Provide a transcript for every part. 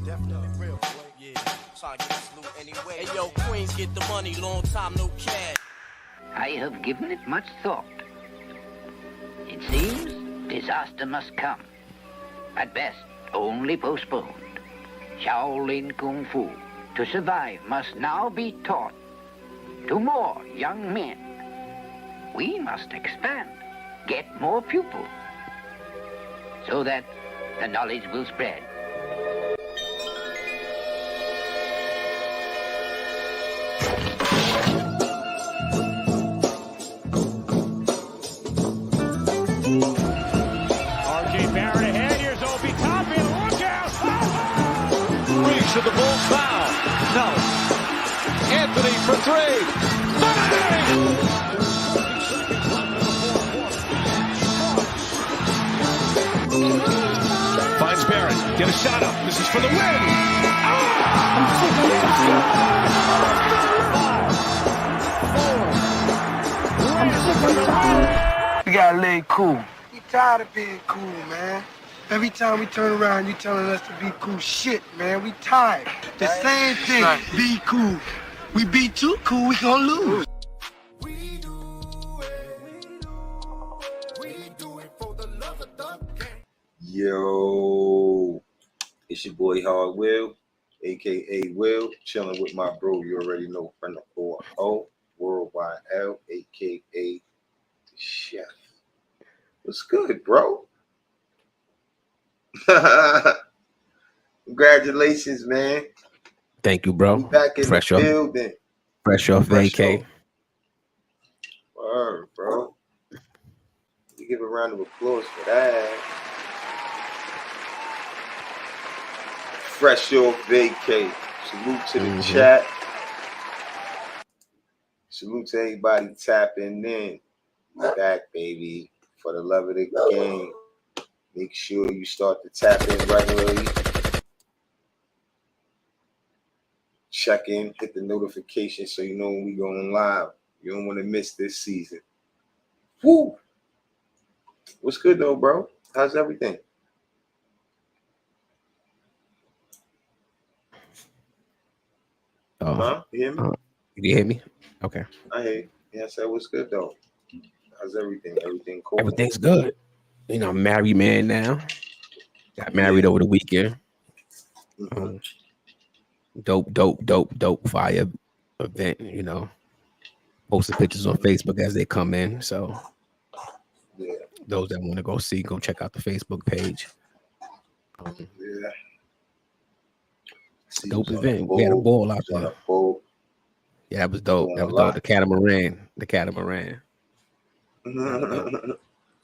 Definitely real, boy. Yeah. Trying to get this loot anyway. Hey, yo, Queens, get the money. Long time, no cash. I have given it much thought. It seems disaster must come. At best, only postponed. Shaolin Kung Fu, to survive, must now be taught to more young men. We must expand, get more pupils, so that the knowledge will spread. Should the Bulls foul? No. Anthony for three. Bang! Finds Barrett. Get a shot up. This is for the win. We gotta lay cool. We tired of being cool, man. Every time we turn around, you telling us to be cool. Shit, man, we tired. The same thing, be cool. We be too cool, we gonna lose. We do it for the love of the game. Yo, it's your boy Hard Will, aka Will, chilling with my bro. You already know, friend of 4O, Worldwide L, aka the Chef. What's good, bro? Congratulations, man. Thank you, bro. We back in Fresh the off, building. fresh off vacay. Word, bro. You give a round of applause for that. Fresh off vacay. Salute to the chat. Salute to everybody tapping in. We back, baby. For the love of the game. Make sure you start to tap in regularly. Check in, hit the notification so you know when we going live. You don't want to miss this season. Woo! What's good though, bro? How's everything? Oh, Huh? You hear me? you hear me? Okay. I hear you. Yeah, I said, what's good though? How's everything? Everything cool? Everything's good. You know, I'm a married man now. Got married over the weekend. Dope fire event, you know. Posting pictures on Facebook as they come in. So Yeah. those that want to go see, go check out the Facebook page. Yeah. See Dope who's on the event. We had a boat, ball out who's on there. the boat. Yeah, that was dope. Doing That a was lot. dope. The catamaran.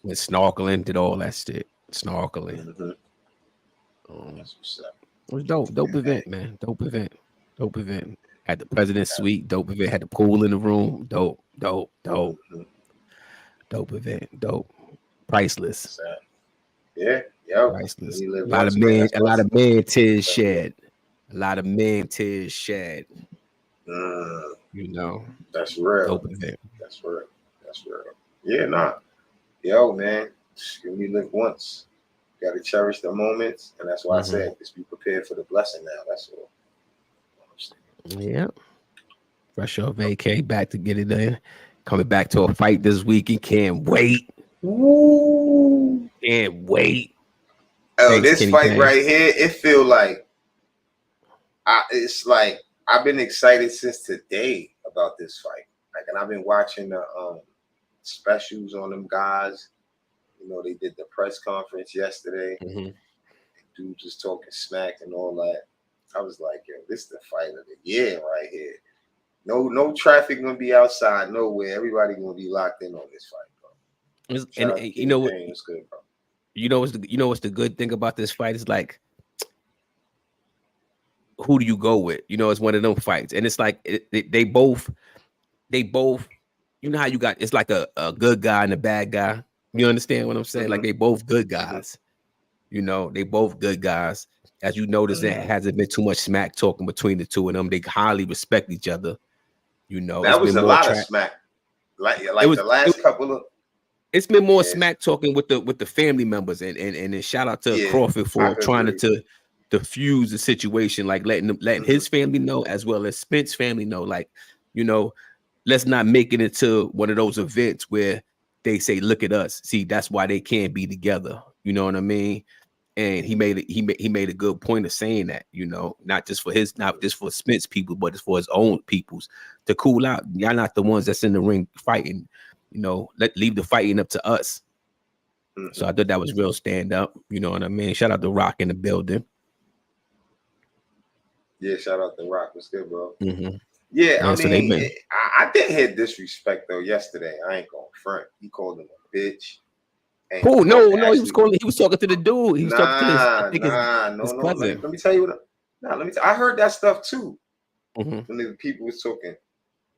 Went snorkeling, did all that shit. Snorkeling. That's what's up. It was dope. Dope event, man. Dope event. Had the president's suite. Dope event. Had the pool in the room. Dope. Dope event. Dope. Priceless. Yeah, yo. Priceless. We A live lot once, of man. men. That's A lot of what's men tears shed. A lot of men tears shed. You know. That's real. Dope event. That's real. That's real. Yeah, nah. Yo, man. We live once. Got to cherish the moments, and that's why I said just be prepared for the blessing now. That's all. Yeah. Fresh off vacay, back to get it in. Coming back to a fight this weekend. Can't wait. Woo. Can't wait. Oh, Thanks, this Kenny fight Kane. right here, it feel like it's like I've been excited since today about this fight. Like, and I've been watching the specials on them guys. You know, they did the press conference yesterday. Dude just talking smack and all that. I was like, yo, this is the fight of the year right here. No traffic gonna be outside nowhere. Everybody gonna be locked in on this fight, bro. And you know what? It's good, bro. You know what's the good thing about this fight is like, who do you go with? You know, it's one of them fights, and it's like they both. You know how you got? It's like a good guy and a bad guy. You understand what I'm saying? Like they both good guys. You know, they both good guys. As you notice, there hasn't been too much smack talking between the two of them. They highly respect each other. You know, That was a lot of smack. Like the last couple of. It's been more smack talking with the family members, and shout out to Crawford for trying to diffuse the situation, like letting his family know as well as Spence family know, like, let's not make it into one of those events where they say, look at us. See, that's why they can't be together. You know what I mean? And he made a good point of saying that, not just for Spence people, but it's for his own peoples to cool out. Y'all not the ones that's in the ring fighting, leave the fighting up to us. So I thought that was real stand up. You know what I mean? Shout out to Rock in the building. Yeah, shout out to Rock. What's good, bro? Mm-hmm. Yeah, I didn't hear disrespect though yesterday. I ain't gonna front. He called him a bitch. Oh no, he was talking to the dude. He was talking to his no. cousin. Let me tell you what. I heard that stuff too. Mm-hmm. When the people was talking,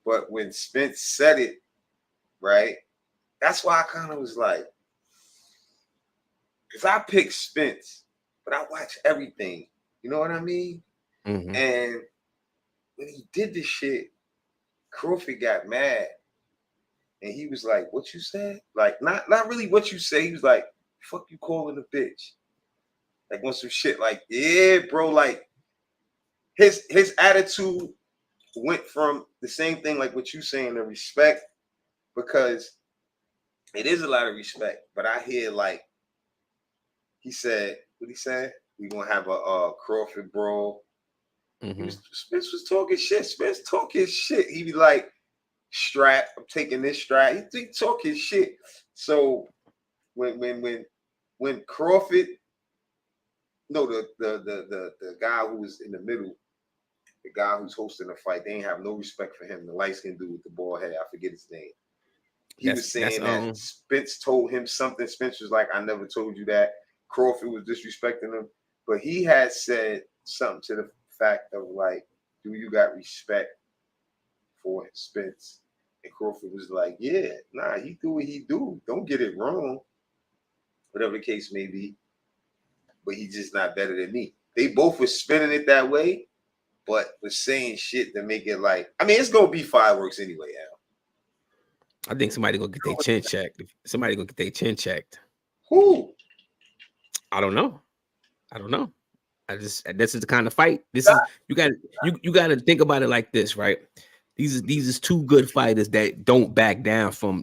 but when Spence said it, right? That's why I kind of was like, because I picked Spence, but I watch everything. You know what I mean? Mm-hmm. And when he did this shit, Crawford got mad. And he was like, what you said? Like, not really what you say. He was like, fuck you calling a bitch. Like, on some shit like, yeah, bro, like, his attitude went from the same thing like what you saying to respect, because it is a lot of respect. But I hear, like, he said, what he said? We gonna have a Crawford brawl. Mm-hmm. Spence was talking shit. Spence talking shit. He be like, strap, I'm taking this strap. He talking shit. So when Crawford, no, the guy who was in the middle, the guy who's hosting the fight, they ain't have no respect for him. The light-skinned dude with the bald head, I forget his name. He was saying that Spence told him something. Spence was like, I never told you that. Crawford was disrespecting him. But he had said something to the fact of like, do you got respect for Spence? And Crawford was like, yeah, nah, he do what he do. Don't get it wrong. Whatever the case may be. But he's just not better than me. They both were spinning it that way, but was saying shit to make it like, I mean, it's going to be fireworks anyway, Al. I think somebody gonna get their chin checked. Somebody gonna get their chin checked. Who? I don't know. This is the kind of fight. This is you got to think about it like this, right? These is two good fighters that don't back down from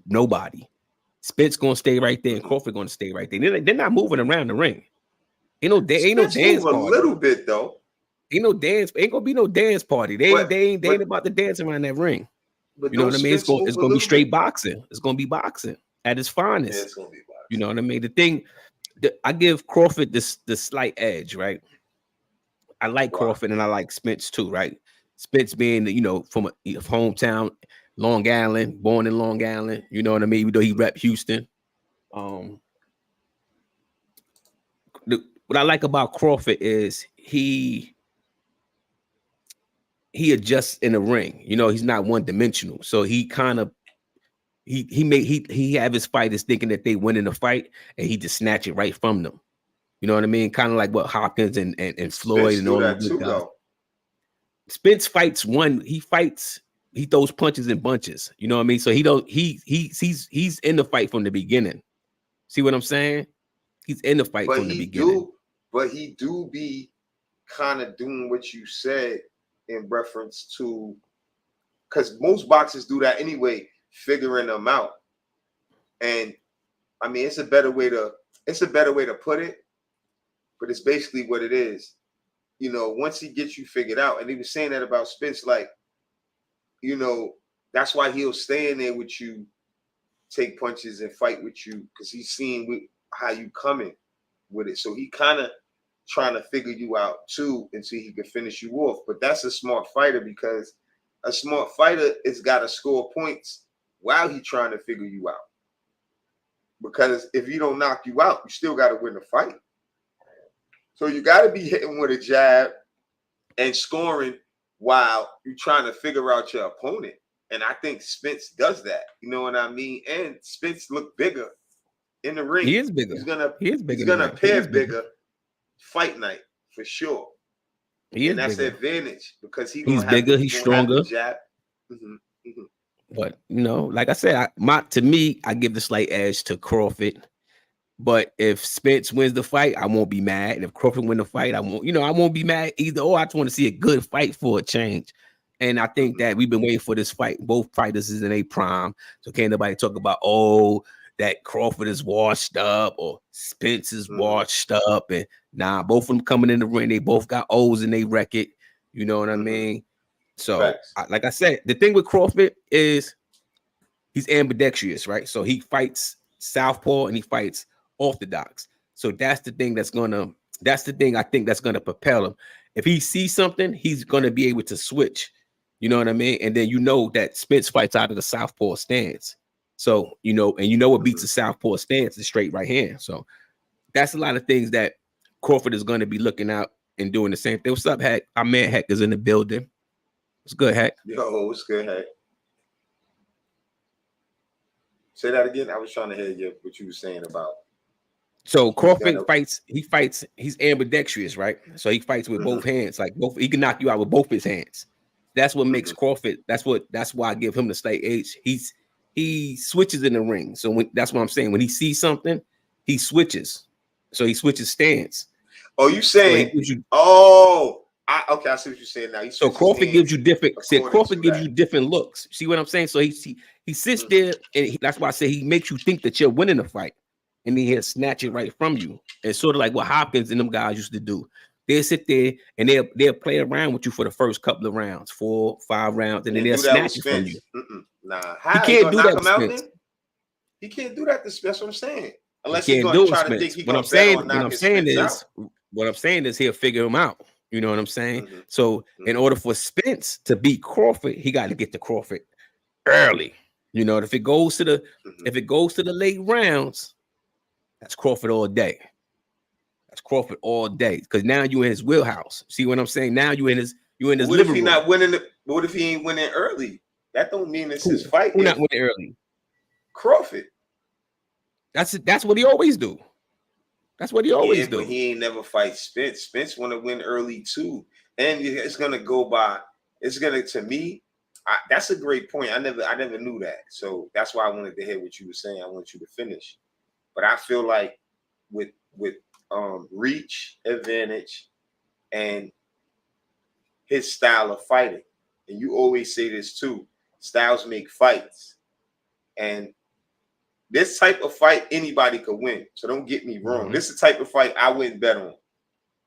nobody. Spence gonna stay right there, and Crawford gonna stay right there. They're not moving around the ring. Ain't no dance party. A little bit though. Ain't gonna be no dance party. They ain't about to dance around that ring. You know what I mean? It's gonna be straight boxing. It's gonna be boxing at its finest. Yeah, it's gonna be boxing. You know what I mean? The thing I give Crawford the slight edge, right? I like Crawford and I like Spence too, right? Spence being, from a hometown, Long Island, born in Long Island. You know what I mean? Even though he rep Houston. What I like about Crawford is he adjusts in the ring. He's not one dimensional. So he kind of he have his fighters thinking that they win in the fight, and he just snatch it right from them. You know what I mean? Kind of like what Hopkins and Floyd and all that too, guys. Spence fights he throws punches in bunches. You know what I mean? So he's in the fight from the beginning. See what I'm saying? He's in the fight from the beginning. But he do be kind of doing what you said in reference to, because most boxers do that anyway, figuring them out. And I mean, it's a better way to put it, but it's basically what it is. Once he gets you figured out, and he was saying that about Spence, like, that's why he'll stay in there with you, take punches and fight with you, because he's seeing how you coming with it. So he kind of trying to figure you out too until he can finish you off. But that's a smart fighter, because a smart fighter has got to score points while he's trying to figure you out. Because if he don't knock you out, you still got to win the fight. So you got to be hitting with a jab and scoring while you're trying to figure out your opponent. And I think Spence does that. You know what I mean? And Spence look bigger in the ring. He is bigger. He's gonna appear bigger fight night for sure. That's the advantage, because he's bigger, he's stronger. Jab. Mm-hmm. Mm-hmm. But like I said, I give the slight edge to Crawford. But if Spence wins the fight, I won't be mad. And if Crawford win the fight, I won't be mad either. Or I just want to see a good fight for a change. And I think that we've been waiting for this fight. Both fighters is in a prime. So can't nobody talk about, that Crawford is washed up or Spence is washed up. And both of them coming in the ring. They both got O's in their record. You know what I mean? So, like I said, the thing with Crawford is he's ambidextrous, right? So he fights southpaw and he fights orthodox. So that's the thing I think that's gonna propel him. If he sees something, he's gonna be able to switch. You know what I mean? And then that Spence fights out of the southpaw stance. So what beats the southpaw stance is straight right hand. So that's a lot of things that Crawford is going to be looking out and doing the same thing. What's up, Hack? Our man Hack is in the building. What's good, Hack? Yo, what's good, Hack? Say that again. I was trying to hear what you were saying about. So Crawford fights. He's ambidextrous, right? So he fights with both hands. Like he can knock you out with both his hands. That's what makes Crawford. That's why I give him the slight edge. He switches in the ring. So that's what I'm saying. When he sees something, he switches. So he switches stance. Oh, you saying? So okay. I see what you're saying now. So Crawford gives you different. Crawford gives you different looks. See what I'm saying? So he sits there, and that's why I say he makes you think that you're winning the fight, and then he'll snatch it right from you. It's sort of like what Hopkins and them guys used to do. They'll sit there and they'll play around with you for the first couple of rounds, 4, 5 rounds, and then they'll snatch it from you. Nah, he can't do that to Spence. He can't do that to Spence. That's what I'm saying. Unless he he's going to try to think he's going to what I'm saying is he'll figure him out. You know what I'm saying? So in order for Spence to beat Crawford, he got to get to Crawford early. You know, if it goes to the late rounds, that's Crawford all day. That's Crawford all day, because now you're in his wheelhouse. See what I'm saying? Now you're in his what living if he room. not winning? What if he ain't winning early? That don't mean it's his fight. Who not winning early? Crawford. That's what he always do. That's what he always do. But he ain't never fight Spence. Spence want to win early too, and it's gonna go by. It's gonna to me. That's a great point. I never knew that. So that's why I wanted to hear what you were saying. I want you to finish, but I feel like with reach advantage and his style of fighting, and you always say this too, styles make fights, and this type of fight anybody could win, so don't get me wrong. This is the type of fight I wouldn't bet on,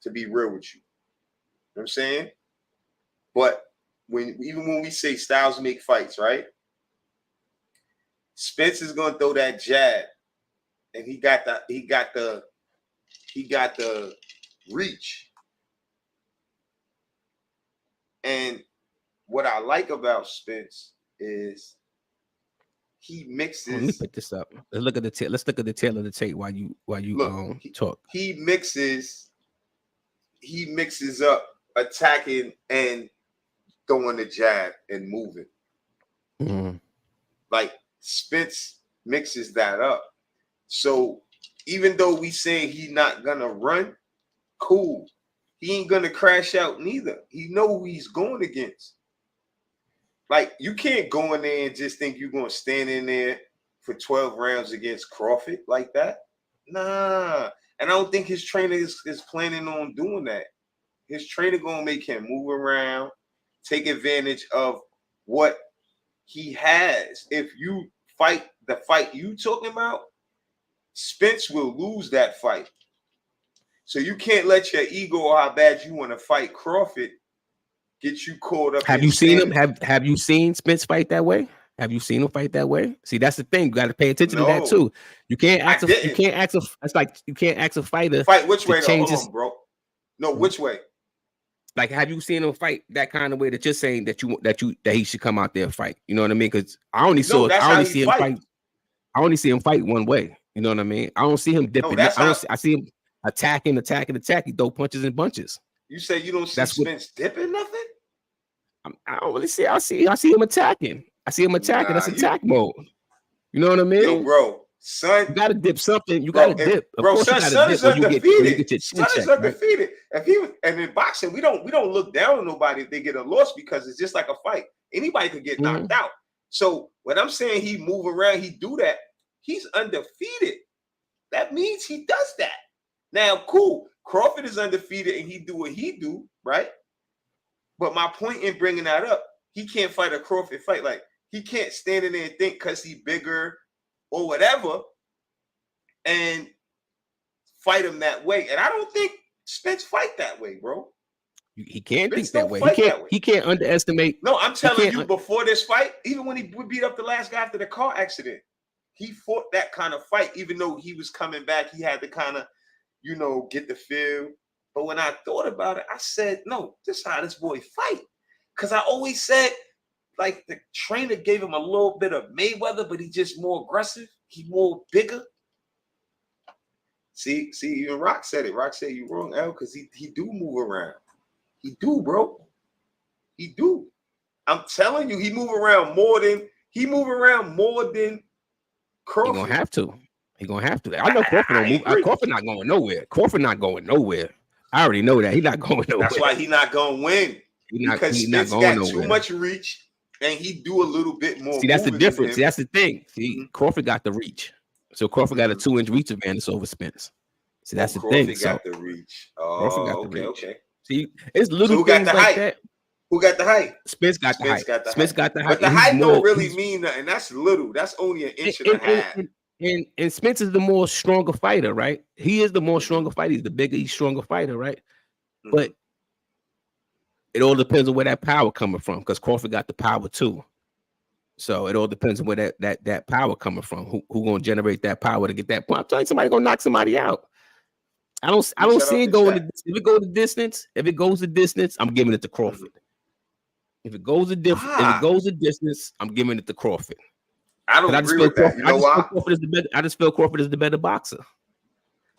to be real with you. You know what I'm saying? But even when we say styles make fights, right? Spence is gonna throw that jab, and he got the reach. And what I like about Spence is he mixes. Let me put this up. Let's look at the tail. Let's look at the tail of the tape while you talk. He mixes up attacking and throwing the jab and moving. Like Spence mixes that up. So even though we saying he not gonna run, cool. He ain't gonna crash out neither. He know who he's going against. Like, you can't go in there and just think you're gonna stand in there for 12 rounds against Crawford like that. Nah. And I don't think his trainer is planning on doing that. His trainer gonna make him move around, take advantage of what he has. If you fight the fight you talking about, Spence will lose that fight. So you can't let your ego or how bad you want to fight Crawford get you caught up. Have you seen him? Have you seen Spence fight that way? Have you seen him fight that way? See, that's the thing. You got to pay attention to that too. You can't ask. It's like you can't ask a fighter. Fight which way? Hold on, bro. No, which way? Like, have you seen him fight that kind of way that you're saying that he should come out there and fight? You know what I mean? Because I only see him fight. I only see him fight one way. You know what I mean? I don't see him dipping. I see him attacking. He throw punches and bunches. You say you don't see Spence dipping nothing? I don't really see. I see him attacking. That's attack mode. You know what I mean? Yo, bro, son, you gotta dip something. You gotta dip. Bro, son is undefeated. Son is undefeated. And in boxing, we don't look down on nobody if they get a loss, because it's just like a fight. Anybody could get knocked out. So when I'm saying he move around, he do that, he's undefeated. that means he does that. Now, cool. Crawford is undefeated and he do what he do, right? But my point in bringing that up, he can't fight a Crawford fight. Like, he can't stand in there and think because he's bigger or whatever and fight him that way. And I don't think Spence fight that way, bro. He can't Spence think that way. He can't underestimate. No, I'm telling you, before this fight, even when he beat up the last guy after the car accident, he fought that kind of fight. Even though he was coming back, he had to kind of, you know, get the feel. But when I thought about it, I said, no, this is how this boy fight. Because I always said, like, the trainer gave him a little bit of Mayweather, but he's just more aggressive. He's more bigger. See, even Rock said it. Rock said you wrong, L, because he do move around. He do, bro. He do. I'm telling you, he move around more than Crawford. He gonna have to. He gonna have to. I know Crawford don't move. Crawford not going nowhere. Crawford not going nowhere. I already know that. He's not going nowhere. That's why he not gonna win. Because Spence got too much reach, and he do a little bit more. See, that's the difference. See, that's the thing. See, Crawford got the reach. So Crawford got a 2-inch reach advantage over Spence. See, that's the thing. Crawford got the reach. Oh, okay. See, it's little things like that. Who got the height? Spence got the height. Spence got the height. But the height don't really mean nothing. That's little. That's only an inch and a half. And Spence is the more stronger fighter, right? He is the more stronger fighter. He's the bigger, he's stronger fighter, right? Mm-hmm. But it all depends on where that power coming from, because Crawford got the power too. So it all depends on where that power coming from. Who gonna generate that power to get that point? I'm telling you, somebody gonna knock somebody out. I don't see it going. If it goes the distance, I'm giving it to Crawford. If it goes the distance, I'm giving it to Crawford. I don't agree with that. You know why? I just feel Crawford is the better boxer.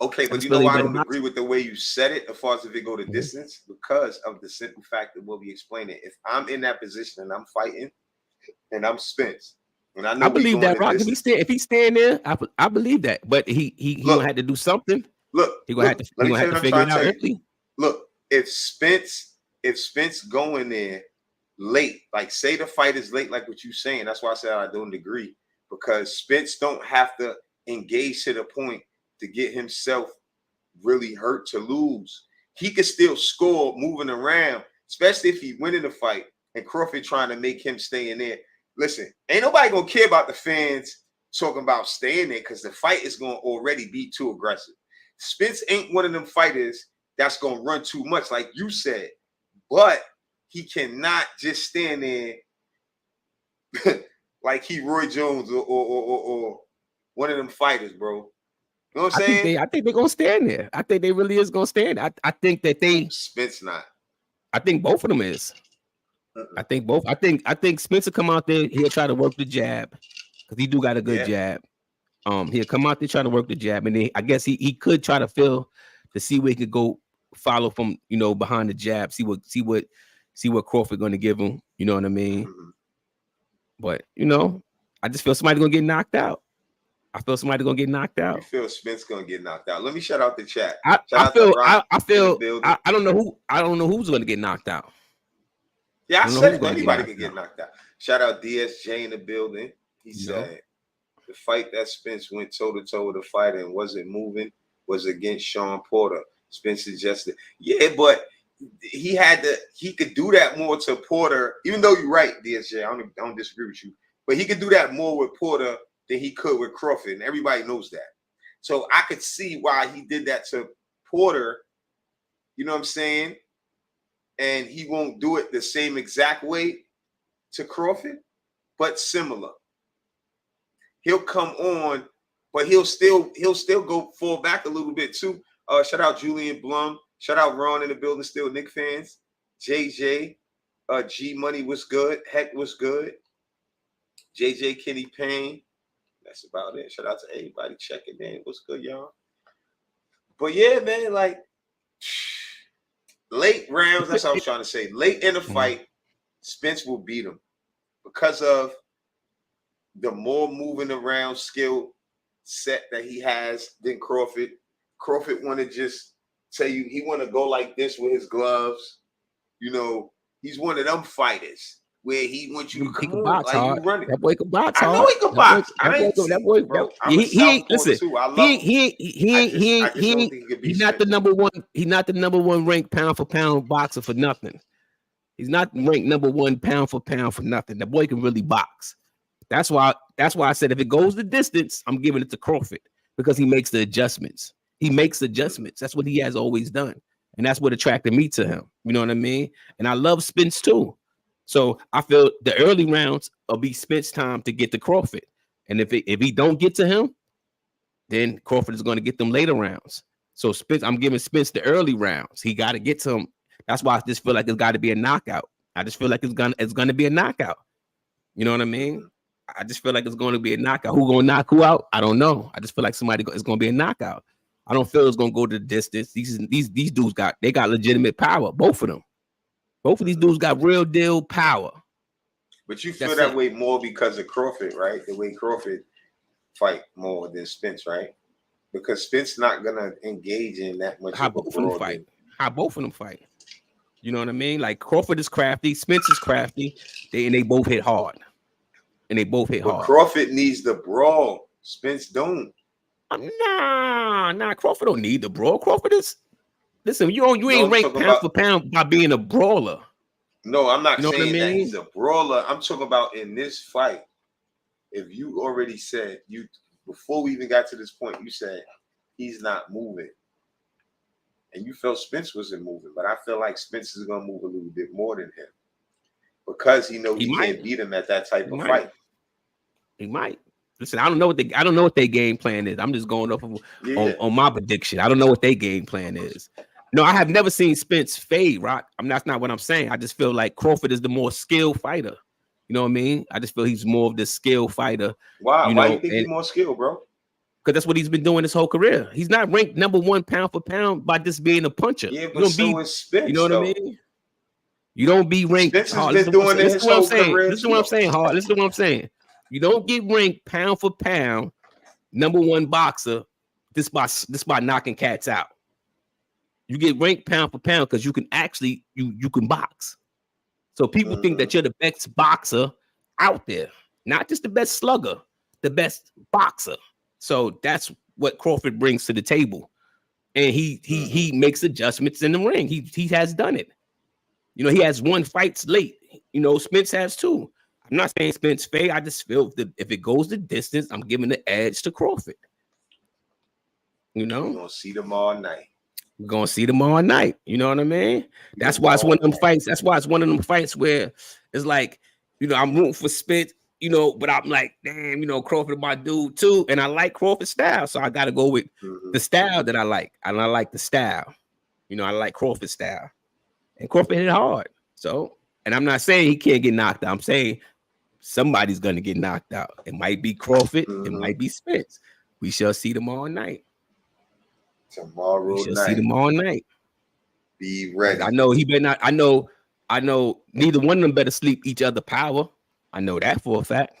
Okay, but you know why I don't agree with the way you said it as far as if it go to distance? Because of the simple fact that we'll be explaining. If I'm in that position and I'm fighting and I'm Spence, and I believe that, Rock. If he's staying there, I believe that. But he gonna have to do something. Look, he's gonna have to figure it out. Look, if Spence going there late, like say the fight is late, like what you're saying, that's why I said I don't agree, because Spence don't have to engage to the point to get himself really hurt to lose. He could still score moving around, especially if he winning the fight and Crawford trying to make him stay in there. Listen, ain't nobody gonna care about the fans talking about staying there because the fight is gonna already be too aggressive. Spence ain't one of them fighters that's gonna run too much, like you said, but he cannot just stand there like he Roy Jones or one of them fighters, bro. You know what I'm saying? I think they're gonna stand there. I think they really is gonna stand. I think that Spence not. I think both of them is. I think both. I think Spence will come out there. He'll try to work the jab because he do got a good jab. He'll come out there try to work the jab, and then I guess he could try to feel to see where he could go follow from behind the jab. See what Crawford going to give him. You know what I mean? Mm-hmm. But I just feel somebody's gonna get knocked out. I feel somebody gonna get knocked out. You feel Spence gonna get knocked out? Let me shout out the chat. I don't know who's gonna get knocked out. Yeah, I said anybody can get knocked out. Shout out DSJ in the building. He said the fight that Spence went toe-to-toe with the fighter and wasn't moving was against Sean Porter. Spence suggested, but he could do that more to Porter, even though you're right, DSJ. I don't disagree with you, but he could do that more with Porter than he could with Crawford, and everybody knows that. So I could see why he did that to Porter, you know what I'm saying? And he won't do it the same exact way to Crawford, but similar. He'll come on, but he'll still go fall back a little bit too. Shout out Julian Blum. Shout out Ron in the building, still Knicks fans. JJ, G Money was good. Heck was good. JJ Kenny Payne. That's about it. Shout out to everybody checking in. What's good, y'all? But yeah, man, like late rounds, that's what I was trying to say. Late in the fight, Spence will beat him because of the more moving around skill set that he has than Crawford. Crawford want to just tell you he want to go like this with his gloves. He's one of them fighters. where he wants you to He come can on, box like hard. you running. That boy can box I hard. know he can box. I ain't That see, boy, bro. I'm he, a he ain't southpaw listen. too. I love him. I just don't think he could be he's not the Spence. number one. He's not the number one ranked pound for pound boxer for nothing. He's not ranked number one pound for nothing. The boy can really box. That's why I said if it goes the distance, I'm giving it to Crawford because he makes the adjustments. He makes adjustments. That's what he has always done. And that's what attracted me to him. You know what I mean? And I love Spence too. So I feel the early rounds will be Spence time to get to Crawford. And if he don't get to him, then Crawford is going to get them later rounds. So Spence, I'm giving Spence the early rounds. He got to get to him. That's why I just feel like it's got to be a knockout. I just feel like it's gonna be a knockout. You know what I mean? I just feel like it's going to be a knockout. Who gonna knock who out? I don't know. I just feel like it's going to be a knockout. I don't feel it's going to go to the distance. These dudes got legitimate power. Both of them. Both of these dudes got real deal power. But you feel that way more because of Crawford, right? The way Crawford fight more than Spence, right? Because Spence not gonna engage in that much. How both of them fight. How both of them fight. You know what I mean? Like Crawford is crafty, Spence is crafty. They both hit hard. But Crawford needs the brawl. Spence don't. Nah. Crawford don't need the brawl. Crawford is. Listen, you ain't ranked pound for pound by being a brawler. No, I'm not saying that he's a brawler. I'm talking about in this fight. If you already said before we even got to this point, you said he's not moving. And you felt Spence wasn't moving, but I feel like Spence is gonna move a little bit more than him. Because he knows he can't beat him at that type of fight. He might. Listen, I don't know what their game plan is. I'm just going off of on my prediction. I don't know what their game plan is. No, I have never seen Spence fade, Rock. That's not what I'm saying. I just feel like Crawford is the more skilled fighter. You know what I mean? I just feel he's more of the skilled fighter. Why? Why do you think he's more skilled, bro? Because that's what he's been doing his whole career. He's not ranked number one pound for pound by just being a puncher. Yeah, but so is Spence. You know what I mean? You don't be ranked. Spence has been doing this his whole career. Listen to what I'm saying, Hard. Listen to what I'm saying. You don't get ranked pound for pound number one boxer this by knocking cats out. You get ranked pound for pound because you can actually you can box. So people think that you're the best boxer out there, not just the best slugger, the best boxer. So that's what Crawford brings to the table, and he makes adjustments in the ring. He has done it. You know, he has won fights late. You know, Spence has too. I'm not saying Spence fade. I just feel that if it goes the distance, I'm giving the edge to Crawford. You know, we're gonna see them all night. We're gonna see them all night. You know what I mean? That's why it's one of them fights. That's why it's one of them fights where it's like, you know, I'm rooting for Spence, you know, but I'm like, damn, you know, Crawford my dude too. And I like Crawford's style. So I gotta go with the style that I like. And I like the style. You know, I like Crawford's style. And Crawford hit hard. So, and I'm not saying he can't get knocked out. I'm saying somebody's gonna get knocked out. It might be Crawford, it might be Spence. We shall see them all night. Tomorrow we shall night. see them all night. Be ready. I know he better not. I know neither one of them better sleep each other power. I know that for a fact.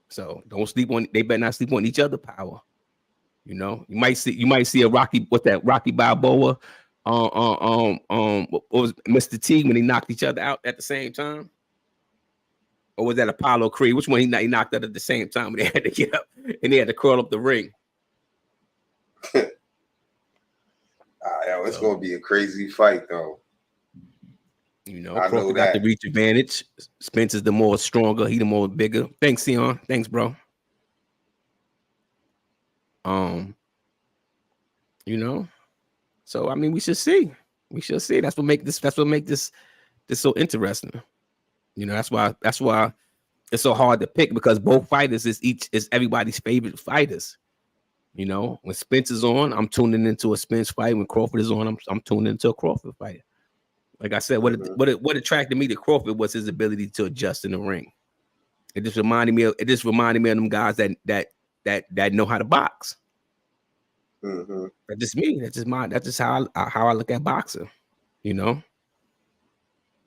So don't sleep on. They better not sleep on each other power. You know, you might see a Rocky Balboa, what was Mr. T when he knocked each other out at the same time, or was that Apollo Creed? Which one he knocked out at the same time? When they had to get up and they had to curl up the ring. It's gonna be a crazy fight, though. You know, Crawford got the reach advantage. Spence is the more stronger. He the more bigger. Thanks, Sion. Thanks, bro. You know, so I mean, we should see. That's what make this so interesting. You know, that's why it's so hard to pick, because both fighters is everybody's favorite fighters. You know, when Spence is on, I'm tuning into a Spence fight. When Crawford is on, I'm tuning into a Crawford fight. Like I said, what attracted me to Crawford was his ability to adjust in the ring. It just reminded me of them guys that know how to box. That's just me. That's just how I look at boxing. You know,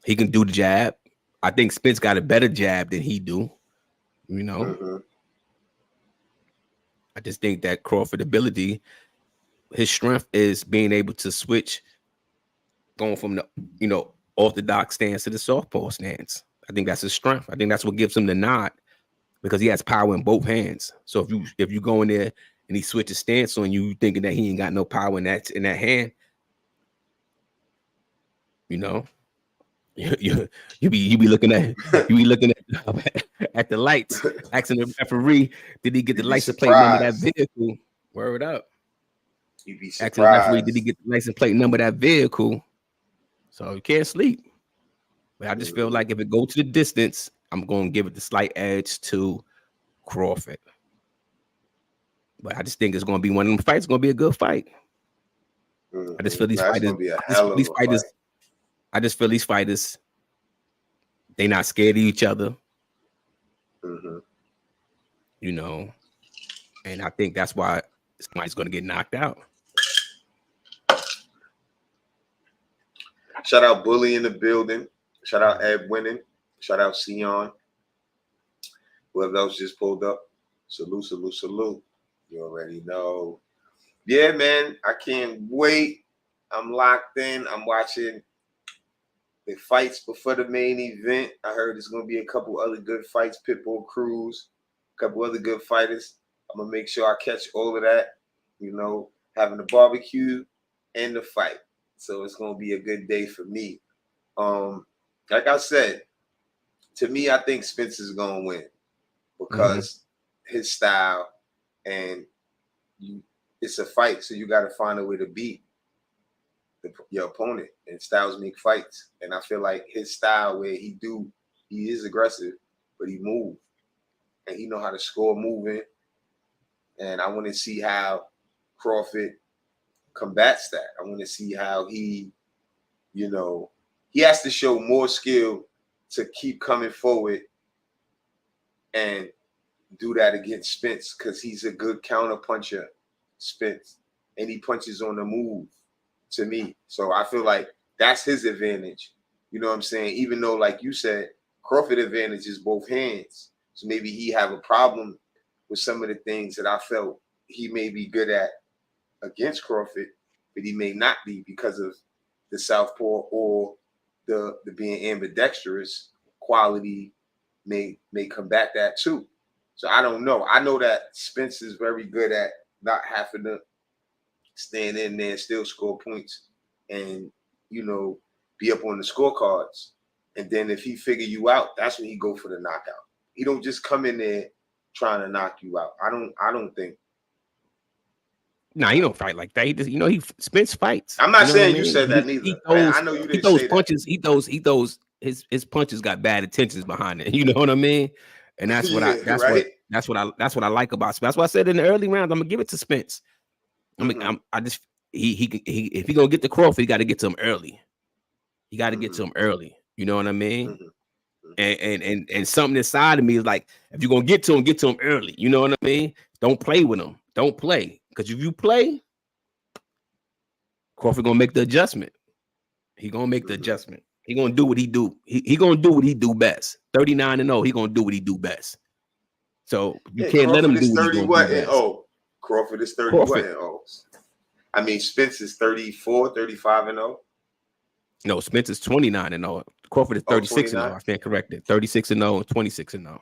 he can do the jab. I think Spence got a better jab than he do. You know, I just think that Crawford ability, his strength is being able to switch, going from the orthodox stance to the southpaw stance. I think that's his strength. I think that's what gives him the nod because he has power in both hands. So if you go in there and he switches stance on you, thinking that he ain't got no power in that hand, you know, you be looking at at the lights, asking the referee, did he get the license plate number of that vehicle? Word up. You'd be Asking the referee, surprised. did he get the license plate number of that vehicle? So you can't sleep. But I just feel like if it go to the distance, I'm going to give it the slight edge to Crawford. But I just think it's going to be one of them fights. It's going to be a good fight. I just feel these fighters. I just feel these fighters. They not scared of each other. You know, and I think that's why somebody's going to get knocked out. Shout out Bully in the building. Shout out Ed Winning. Shout out Sion. Whoever else just pulled up. Salute, salute, salute. You already know. Yeah, man. I can't wait. I'm locked in. I'm watching the fights before the main event. I heard there's going to be a couple other good fights. Pitbull Cruz. A couple other good fighters. I'm going to make sure I catch all of that. You know, having the barbecue and the fight. So it's going to be a good day for me. Like I said, to me, I think Spence is going to win because his style and it's a fight. So you got to find a way to beat your opponent, and styles make fights. And I feel like his style where he is aggressive, but he move and he know how to score moving. And I want to see how Crawford combats that. I want to see how he has to show more skill to keep coming forward and do that against Spence because he's a good counter puncher, Spence, and he punches on the move to me. So I feel like that's his advantage. You know what I'm saying? Even though, like you said, Crawford advantage is both hands. So maybe he have a problem with some of the things that I felt he may be good at against Crawford, but he may not be because of the southpaw or the being ambidextrous quality may combat that too. So I don't know. I know that Spence is very good at not having to stand in there and still score points and, be up on the scorecards. And then if he figure you out, that's when he go for the knockout. He don't just come in there trying to knock you out. I don't think. Nah, he don't fight like that. He just, Spence fights. I'm not saying you said that neither. I know you didn't say punches. That. He throws his punches got bad intentions behind it. You know what I mean? And that's what that's what I like about Spence. That's why I said in the early rounds, I'm gonna give it to Spence. If he gonna get to Crawford, he got to get to him early. He got to get to him early. You know what I mean? And something inside of me is like, if you're gonna get to him early. You know what I mean? Don't play with him. Don't play. Because if you play, Crawford gonna make the adjustment. He gonna make the adjustment. He gonna do what he do. He gonna do what he do best. 39-0. He gonna do what he do best. So you can't let him do what he do best. Crawford is 31-0. I mean, Spence is 34, 35-0. No, Spence is 29-0. Crawford is 36-0. I stand corrected. 36-0 and 26-0.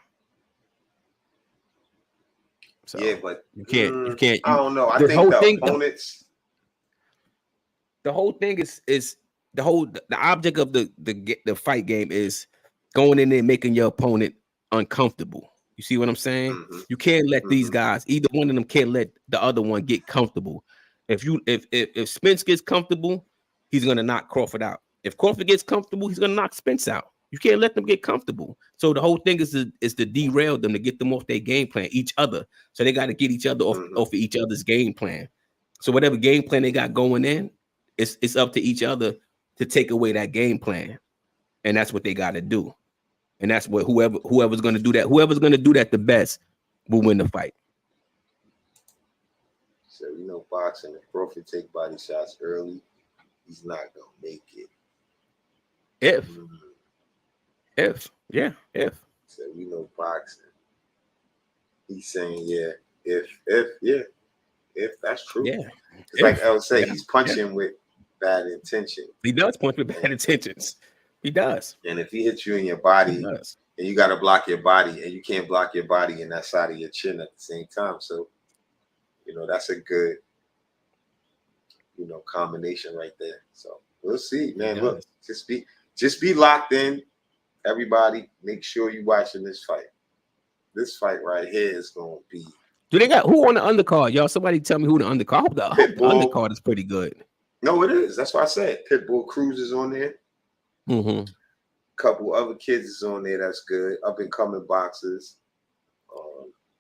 So yeah, but you can't. I don't know. I think the opponents. The whole thing is the object of the fight game is going in there and making your opponent uncomfortable. You see what I'm saying? You can't let these guys. Either one of them can't let the other one get comfortable. If Spence gets comfortable, he's gonna knock Crawford out. If Crawford gets comfortable, he's gonna knock Spence out. You can't let them get comfortable. So the whole thing is to derail them, to get them off their game plan, each other. So they got to get each other off of each other's game plan. So whatever game plan they got going in, it's up to each other to take away that game plan. And that's what they got to do. And that's what whoever's going to do that the best will win the fight. So, boxing, if Crawford take body shots early, he's not going to make it. If. So boxing. He's saying, if that's true. Yeah. It's like I would say, he's punching with bad intention. He does punch with bad intentions. He does. And if he hits you in your He body, does. and you got to block your body, and you can't block your body and that side of your chin at the same time. So, that's a good, combination right there. So we'll see, man. Look, just be locked in. Everybody, make sure you watching this fight. This fight right here is going to be. Do they got who on the undercard, y'all? Somebody tell me who the undercard. I hope the undercard is pretty good. No, it is. That's why I said Pitbull Cruz is on there. Mm-hmm. Couple other kids is on there. That's good. Up and coming boxers.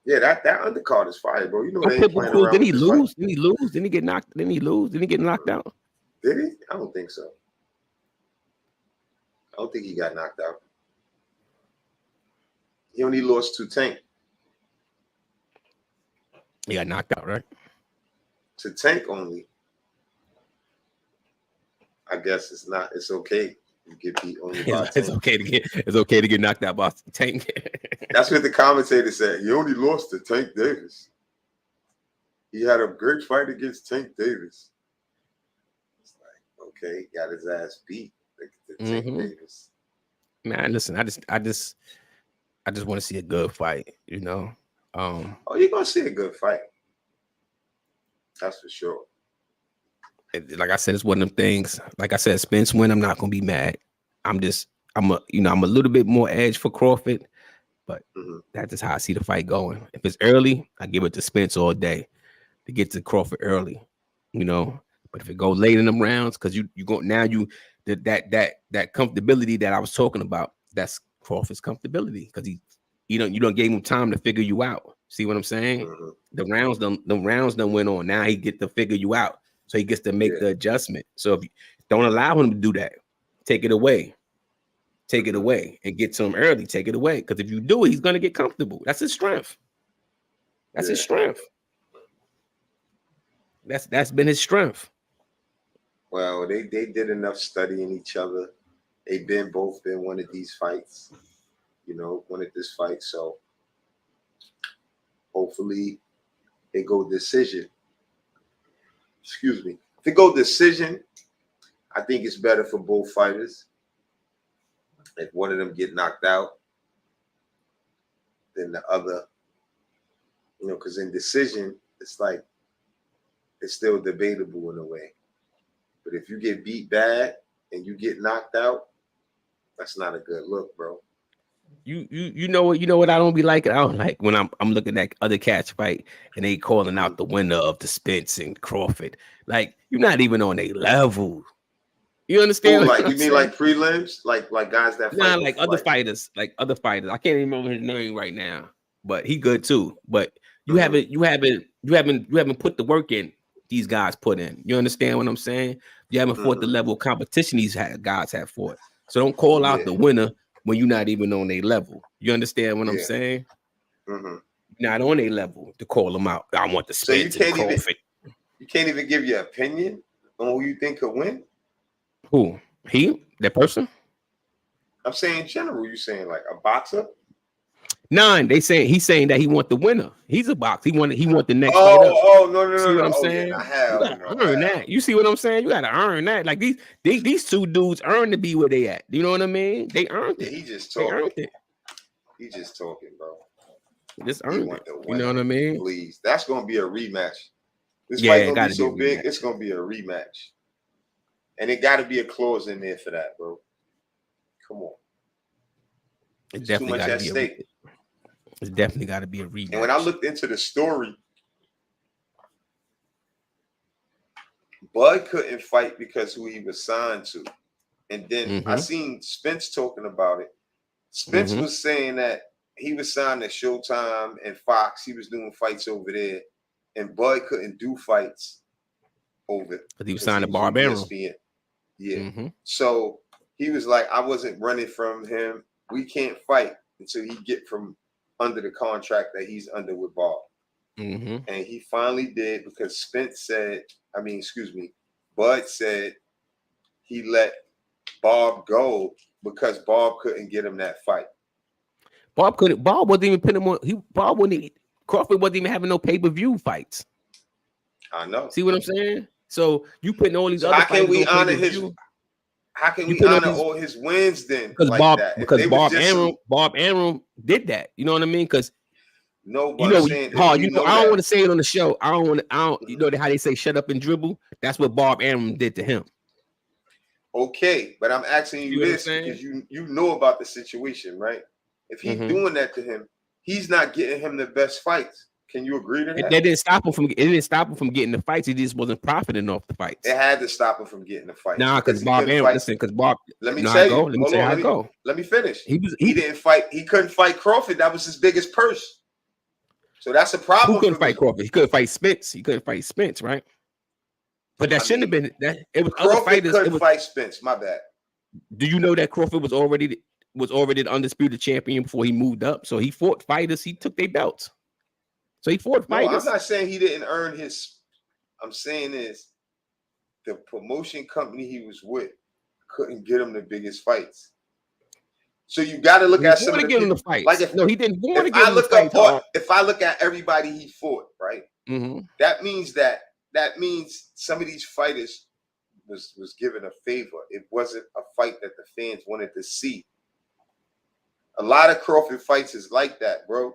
Yeah, that undercard is fire, bro. You know they ain't playing around. Did he lose? Did he lose? Didn't he get knocked? Didn't he lose? Didn't he get knocked out? Did he? I don't think so. I don't think he got knocked out. He only lost to Tank. He got knocked out, right? To Tank only. I guess it's okay. You get beat only by Tank. It's okay to get knocked out by Tank. That's what the commentator said. He only lost to Tank Davis. He had a great fight against Tank Davis. It's like, okay, he got his ass beat. Tank Davis. Man, listen, I just want to see a good fight, Oh, you're gonna see a good fight. That's for sure. Like I said, it's one of them things. Like I said, Spence win, I'm not gonna be mad. I'm a little bit more edge for Crawford, but that's just how I see the fight going. If it's early, I give it to Spence all day to get to Crawford early, But if it goes late in them rounds, because you go now, that comfortability that I was talking about, that's Crawford's comfortability because you don't give him time to figure you out. See what I'm saying? The rounds done went on. Now he get to figure you out. So he gets to make the adjustment. So if you don't allow him to do that, take it away and get to him early. Take it away. Because if you do it, he's going to get comfortable. That's his strength. His strength. That's been his strength. Well, they did enough studying each other. They both been one of these fights, wanted this fight. So hopefully they go decision. Excuse me. If it go decision, I think it's better for both fighters. If one of them get knocked out, then the other, because in decision, it's like it's still debatable in a way. But if you get beat bad and you get knocked out, that's not a good look, bro. You know what I don't be liking? I don't like when I'm looking at other cats fight and they calling out the winner of the Spence and Crawford. Like you're not even on a level. You understand? Like you mean like prelims, like guys that fight. Nah, like other fighters. I can't even remember his name right now, but he good too. But you haven't put the work in. These guys put in. You understand what I'm saying? You haven't fought the level of competition these guys have fought. So don't call out the winner when you're not even on a level. You understand what I'm saying? Not on a level to call them out. I want the Spence and Crawford. You can't even give your opinion on who you think could win? Who? He? That person? I'm saying in general. You saying like a boxer? Nine. He's saying that he want the winner. He's a boxer. He want the next. No. See what I'm saying? Yeah, you gotta earn that. You see what I'm saying? You gotta earn that. Like these two dudes earned to be where they at. You know what I mean? They earned it. He just talking. They earned it. He just talking, bro. Just earned it. You know what I mean? Please, that's gonna be a rematch. This fight gonna be so big. It's gonna be a rematch, and it got to be a clause in there for that, bro. Come on. It's definitely too much at stake. It's definitely got to be a rematch. And when I looked into the story, Bud couldn't fight because who he was signed to. And then I seen Spence talking about it. Spence was saying that he was signed to Showtime and Fox. He was doing fights over there. And Bud couldn't do fights over it. But he was signed to Barbarian. Yeah. So he was like, I wasn't running from him. We can't fight until he get from under the contract that he's under with Bob. And he finally did because Bud said he let Bob go because Bob couldn't get him that fight. Bob wasn't even putting him on. Crawford wasn't even having no pay-per-view fights. I know. See what I'm saying? So you putting all these other how can fighters we on honor pay-per-view? How can You we put honor all all his wins then? because Like Bob that? If because they was Bob just Arum Bob Arum did that. You know what I mean? Because no, but you I'm know, saying Hard, we you know, know I don't that. want to say it on the show. I don't, you know how they say shut up and dribble? That's what Bob Arum did to him. Okay, but I'm asking you this because you know about the situation, right? If he's doing that to him, he's not getting him the best fights. Can you agree to that? That didn't stop him from getting the fights. He just wasn't profiting off the fights. It had to stop him from getting the fight. Nah, because Bob Arum, listen, because Bob, let me you know tell you. Let me say how it go. Let me finish. He didn't fight. He couldn't fight Crawford. That was his biggest purse. So that's a problem. Who couldn't fight Crawford? He couldn't fight Spence. He couldn't fight Spence, right? But that shouldn't have been that. It was Crawford other fighters. Couldn't fight Spence. My bad. Do you know that Crawford was already the undisputed champion before he moved up? So he fought fighters. He took their belts. So he fought fighters. I'm not saying he didn't earn his. I'm saying is the promotion company he was with couldn't get him the biggest fights. So you got to look at some of the people. Fights. Like if, no, he didn't want to get him the fights. If I look at everybody he fought, right, that means some of these fighters was given a favor. It wasn't a fight that the fans wanted to see. A lot of Crawford fights is like that, bro.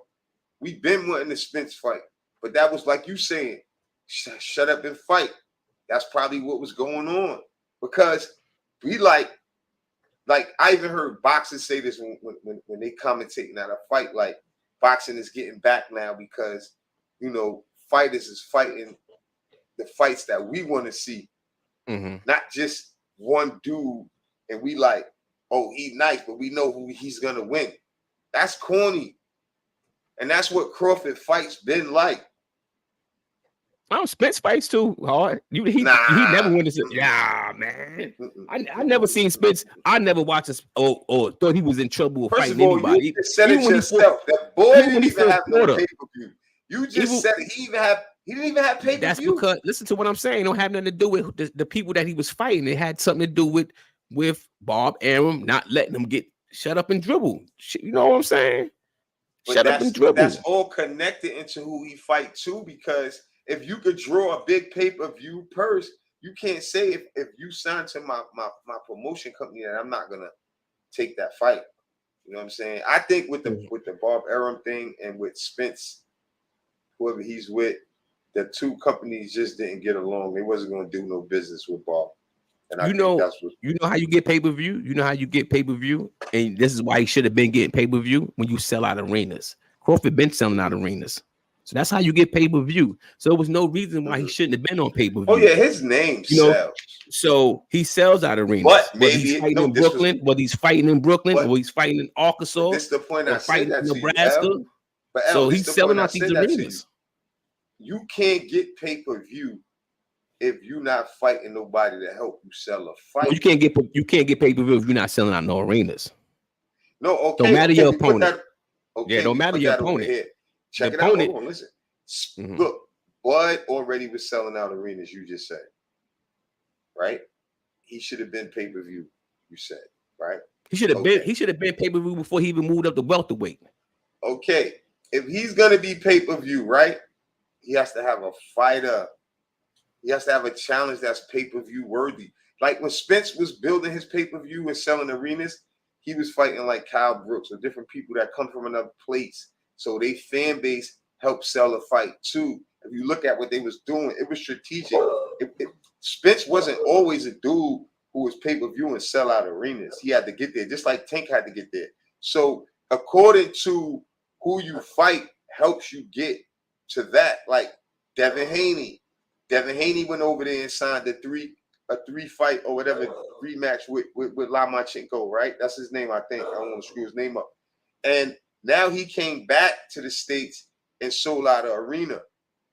We've been wanting the Spence fight, but that was like you saying, shut up and fight. That's probably what was going on because we like I even heard boxers say this when they commentating at a fight, like boxing is getting back now because, you know, fighters is fighting the fights that we want to see, not just one dude. And we like, oh, he nice, but we know who he's going to win. That's corny. And that's what Crawford fights been like. Spence fights too hard. He never went to. Yeah, man. I never seen Spence. I never watched this or thought he was in trouble with fighting anybody. You just said it yourself. That boy didn't even have no pay-per-view. You just said it. He didn't even have pay-per-view. That's because listen to what I'm saying. It don't have nothing to do with the people that he was fighting. It had something to do with Bob Arum not letting him get shut up and dribble. You know what I'm saying? Shut up and dribble. That's all connected into who he fight too, because if you could draw a big pay-per-view purse, you can't say if you sign to my promotion company that I'm not gonna take that fight. You know what I'm saying? I think with the Bob Arum thing and with Spence, whoever he's with, the two companies just didn't get along. They wasn't gonna do no business with Bob. And I think that's what you know how you get pay-per-view. You know how you get pay-per-view, and this is why he should have been getting pay-per-view when you sell out arenas. Crawford been selling out arenas. So that's how you get pay-per-view. So there was no reason why he shouldn't have been on pay-per-view. Oh, yeah, his name sells. So he sells out arenas. But whether he's fighting in Brooklyn, whether he's fighting in Brooklyn, or he's fighting in Arkansas, this the point I fighting said that in Nebraska. So he's selling out these arenas. You can't get pay-per-view if you're not fighting nobody to help you sell a fight. Well, you can't get pay-per-view if you're not selling out no arenas. No, okay. Don't matter your opponent. Don't matter your opponent. Check it out. Hold on, listen. Look, Bud already was selling out arenas, you just said. Right? He should have been pay-per-view, you said, right? He should have been pay-per-view before he even moved up to welterweight. Okay. If he's gonna be pay-per-view, right? He has to have a fighter. He has to have a challenge that's pay-per-view worthy. Like when Spence was building his pay-per-view and selling arenas, he was fighting like Kyle Brooks or different people that come from another place. So they fan base helped sell a fight too. If you look at what they was doing, it was strategic. Spence wasn't always a dude who was pay-per-view and sell out arenas. He had to get there, just like Tank had to get there. So according to who you fight helps you get to that. Like Devin Haney. Devin Haney went over there and signed a three fight or whatever rematch with Lomachenko, right? That's his name, I think. I don't want to screw his name up. And now he came back to the States and sold out an arena.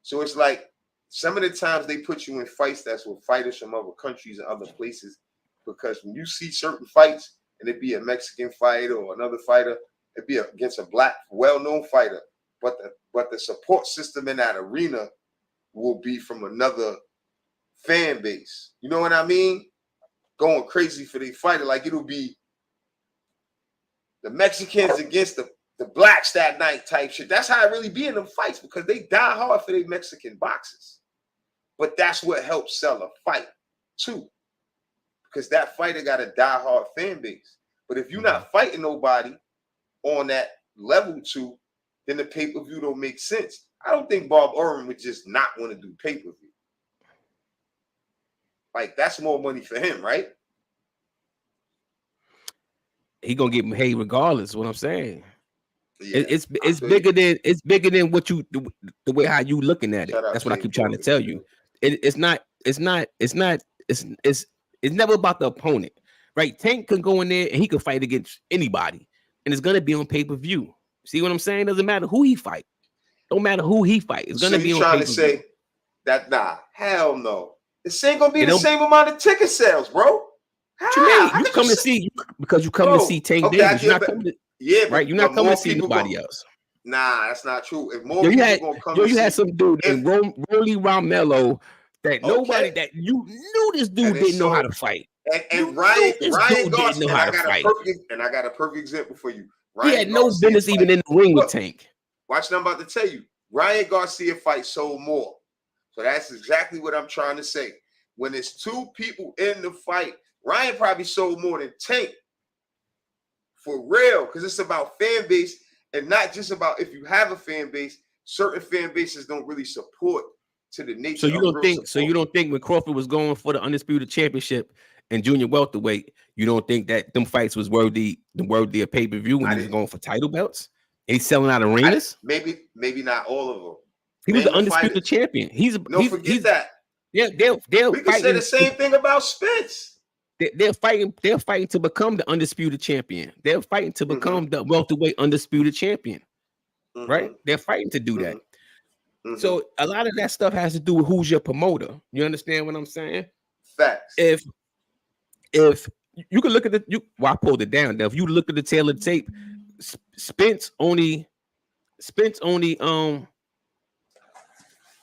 So it's like some of the times they put you in fights that's with fighters from other countries and other places, because when you see certain fights and it be a Mexican fighter or another fighter, it'd be against a black, well-known fighter, but the support system in that arena will be from another fan base. You know what I mean? Going crazy for the fighter. Like it'll be the Mexicans against the blacks that night type shit. That's how it really be in them fights, because they die hard for their Mexican boxers. But that's what helps sell a fight too. because that fighter got a diehard fan base. But if you're not fighting nobody on that level two, then the pay-per-view don't make sense. I don't think Bob Arum would just not want to do pay-per-view. Like, that's more money for him, right? He gonna get paid regardless. Is what I'm saying. Yeah, It's bigger than what you the way how you looking at it. That's what I keep trying to tell you. It's never about the opponent, right? Tank can go in there and he can fight against anybody, and it's gonna be on pay-per-view. See what I'm saying? Doesn't matter who he fight. Don't matter who he fight. It's gonna be on trying pay-per-view. to say that? Nah, hell no. This ain't gonna be the same amount of ticket sales, bro. What you mean? You come to see because you come to see Tank Davis. You're not coming to, right? You're not coming to see nobody else. Nah, that's not true. If more people gonna come, you had some dude named Rolly Romello that nobody that you knew this dude didn't know how to fight. And Ryan Garcia, and I got a perfect example for you. He had no business even in the ring with Tank. Watch what I'm about to tell you. Ryan Garcia fight sold more. So that's exactly what I'm trying to say. When it's two people in the fight, Ryan probably sold more than Tank. For real, because it's about fan base and not just about if you have a fan base. Certain fan bases don't really support to the nature. So you don't think when Crawford was going for the undisputed championship and junior welterweight, you don't think that them fights was worthy of pay-per-view when he was going for title belts? And he's selling out arenas. Maybe not all of them. He was the undisputed champion. Forget that. Yeah, we can say the same thing about Spence. They're fighting to become the undisputed champion. They're fighting to become the welterweight undisputed champion. Right? They're fighting to do that. So a lot of that stuff has to do with who's your promoter. You understand what I'm saying? Facts. If you can look at I pulled it down. Now, if you look at the tail of the tape, Spence only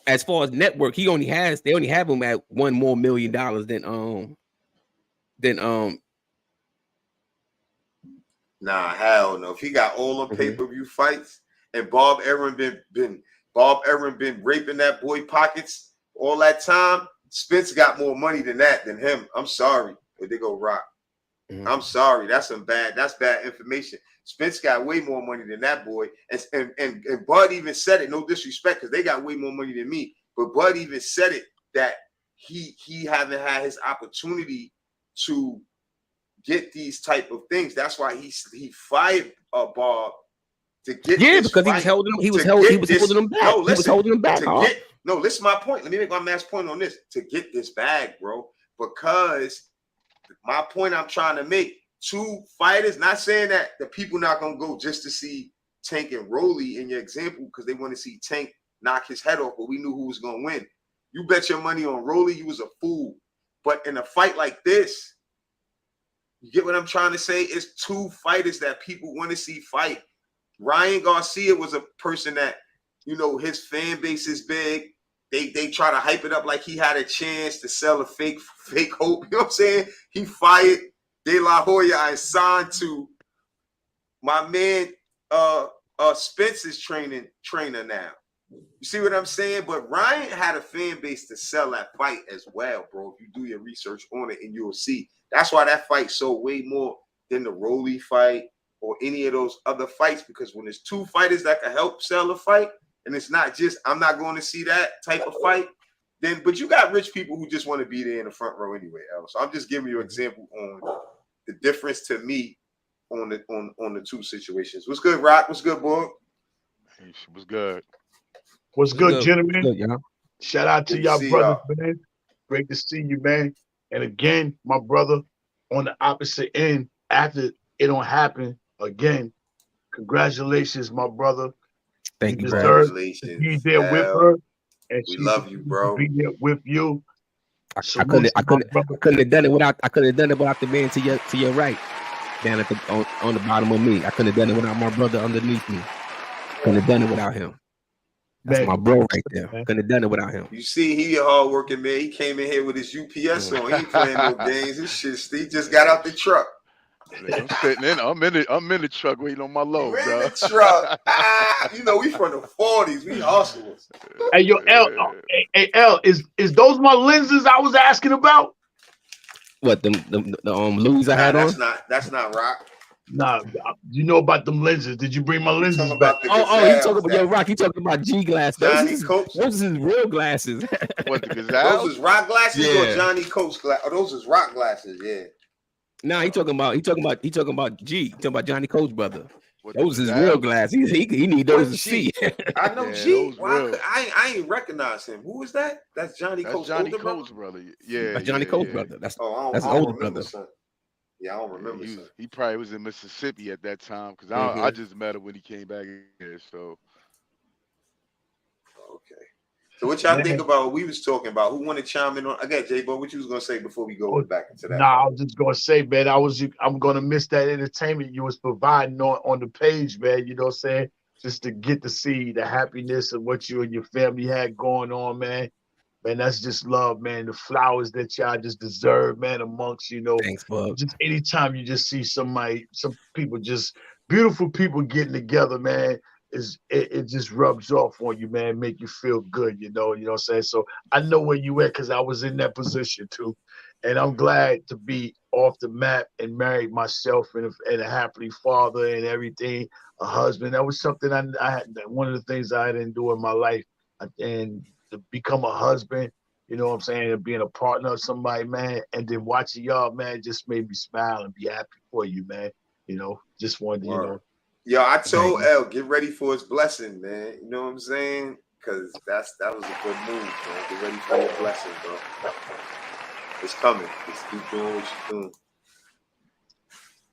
as far as network, they only have him at $1 more million than Nah, hell no. If he got all the pay-per-view fights and Bob Arum been raping that boy pockets all that time, Spence got more money than him. I'm sorry, but they go Rock. I'm sorry. That's bad information. Spence got way more money than that boy. And Bud even said it, no disrespect, because they got way more money than me. But Bud even said it that he haven't had his opportunity to get these type of things. That's why he fired Bob to get because he was holding them back. No, listen, he was holding them back. Listen my point. Let me make my last point on this. To get this bag, bro. Because my point I'm trying to make, two fighters, not saying that the people not gonna go just to see Tank and Rolly in your example, because they want to see Tank knock his head off, but we knew who was gonna win. You bet your money on Rolly, you was a fool. But in a fight like this, you get what I'm trying to say? It's two fighters that people want to see fight. Ryan Garcia was a person that, his fan base is big. They try to hype it up like he had a chance to sell a fake hope. You know what I'm saying? He fired De La Hoya and signed to my man Spence's trainer now. You see what I'm saying? But Ryan had a fan base to sell that fight as well, bro. If you do your research on it, and you'll see. That's why that fight sold way more than the Rolly fight or any of those other fights, because when there's two fighters that can help sell a fight, and it's not just, I'm not going to see that type of fight, but you got rich people who just want to be there in the front row anyway, L. So I'm just giving you an example on the difference to me on the two situations. What's good, Rock? What's good, boy? What's good? What's good, gentlemen? Good, y'all. Shout out to y'all brothers, man. Great to see you, man. And again, my brother, on the opposite end, after it don't happen again, congratulations, my brother. Thank you, congratulations. Be there with her, and we love you, bro. Be there with you. I couldn't have done it without the man to your right, down at on the bottom of me. I couldn't have done it without my brother underneath me. Couldn't have done it without him. That's my bro right there. Couldn't have done it without him. You see, he a hard working man. He came in here with his UPS on. He ain't playing no games. This shit, he just got out the truck. I'm sitting in. I'm in the truck waiting on my load, bro. In the truck. We from the 40s. We hustlers. Hey, yo, L. Hey, L. Is those my lenses I was asking about? What the Louis I Nah, had on? that's not Rock. Nah, you know about them lenses. Did you bring my You lenses talking back? about the Oh, he talking gazelles about yo that Rock. He talking about G glass. Johnny Coach? Those is his real glasses. What the Those gazelles? is Rock glasses or Yeah. Johnny Coach glasses? Oh, those is Rock glasses. Yeah. Nah, he talking about G. He talking about Johnny Coach brother. What the Those is real gazelles? glasses. He need those What to see. G? I know Yeah, G. those Why real. I ain't recognize him. Who is that? That's Johnny That's Coach's Johnny older brother. Coach's brother. Yeah, That's Johnny yeah, Coach yeah. brother. Oh, That's I his don't older remember brother. son. Yeah, I don't Yeah, remember son. he probably was in Mississippi at that time because I Mm-hmm. just met him when he came back here. So Okay. So what y'all Man. think about what we was talking about? Who want to chime in on? I got J-Bo. What you was gonna say before we go back into that? Nah, I was just gonna say, man, I'm gonna miss that entertainment you was providing on the page, man. You know what I'm saying? Just to get to see the happiness of what you and your family had going on, man. Man, that's just love, man. The flowers that y'all just deserve, man, amongst, Thanks, bub. just anytime you just see some people just beautiful people getting together, man, it just rubs off on you, man, make you feel good, you know what I'm saying? So I know where you at because I was in that position too. And I'm glad to be off the map and married myself and a happily father and everything, a husband. That was something I had, one of the things I didn't do in my life. And to become a husband, you know what I'm saying, and being a partner of somebody, man, and then watching y'all, man, just made me smile and be happy for you, man. Just wanted to, Yo, I told L, get ready for his blessing, man. You know what I'm saying? Because that was a good move, man. Get ready for your blessing, bro. It's coming. Just keep doing what you're doing.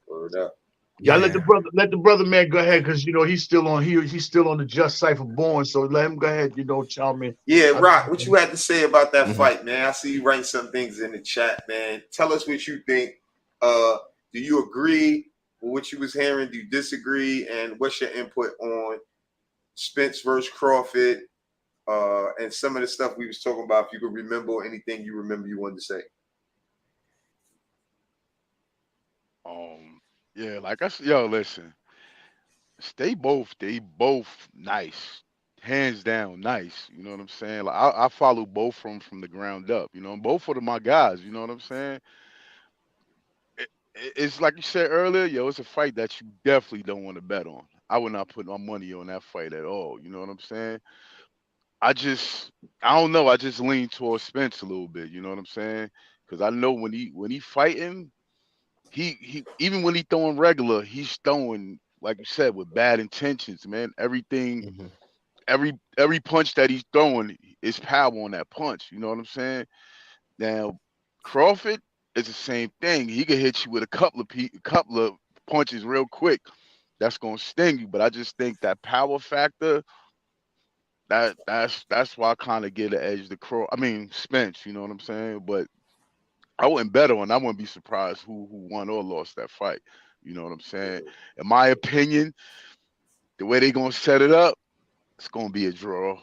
Word up. Yeah, let the brother man go ahead because he's still on he's still on the Just Cipher Born, so let him go ahead, chime in. Yeah, Rock, what you had to say about that fight, man? I see you writing some things in the chat, man. Tell us what you think. Do you agree with what you was hearing? Do you disagree? And what's your input on Spence versus Crawford and some of the stuff we was talking about? If you could remember anything you remember you wanted to say. Yeah, like I said, yo, listen, they both nice, hands down nice. You know what I'm saying? Like I follow both from the ground up. Both of them my guys. You know what I'm saying? It's like you said earlier, yo, it's a fight that you definitely don't want to bet on. I would not put my money on that fight at all. You know what I'm saying? I don't know. I just lean towards Spence a little bit. You know what I'm saying? Because I know when he fighting, he even when he throwing regular, he's throwing like you said with bad intentions, man. Everything, every punch that he's throwing is power on that punch. You know what I'm saying? Now Crawford is the same thing. He can hit you with a couple of punches real quick. That's gonna sting you. But I just think that power factor. That's why I kind of get an edge to Spence. You know what I'm saying? But I wouldn't bet on. I wouldn't be surprised who won or lost that fight. You know what I'm saying? In my opinion, the way they gonna set it up, it's gonna be a draw.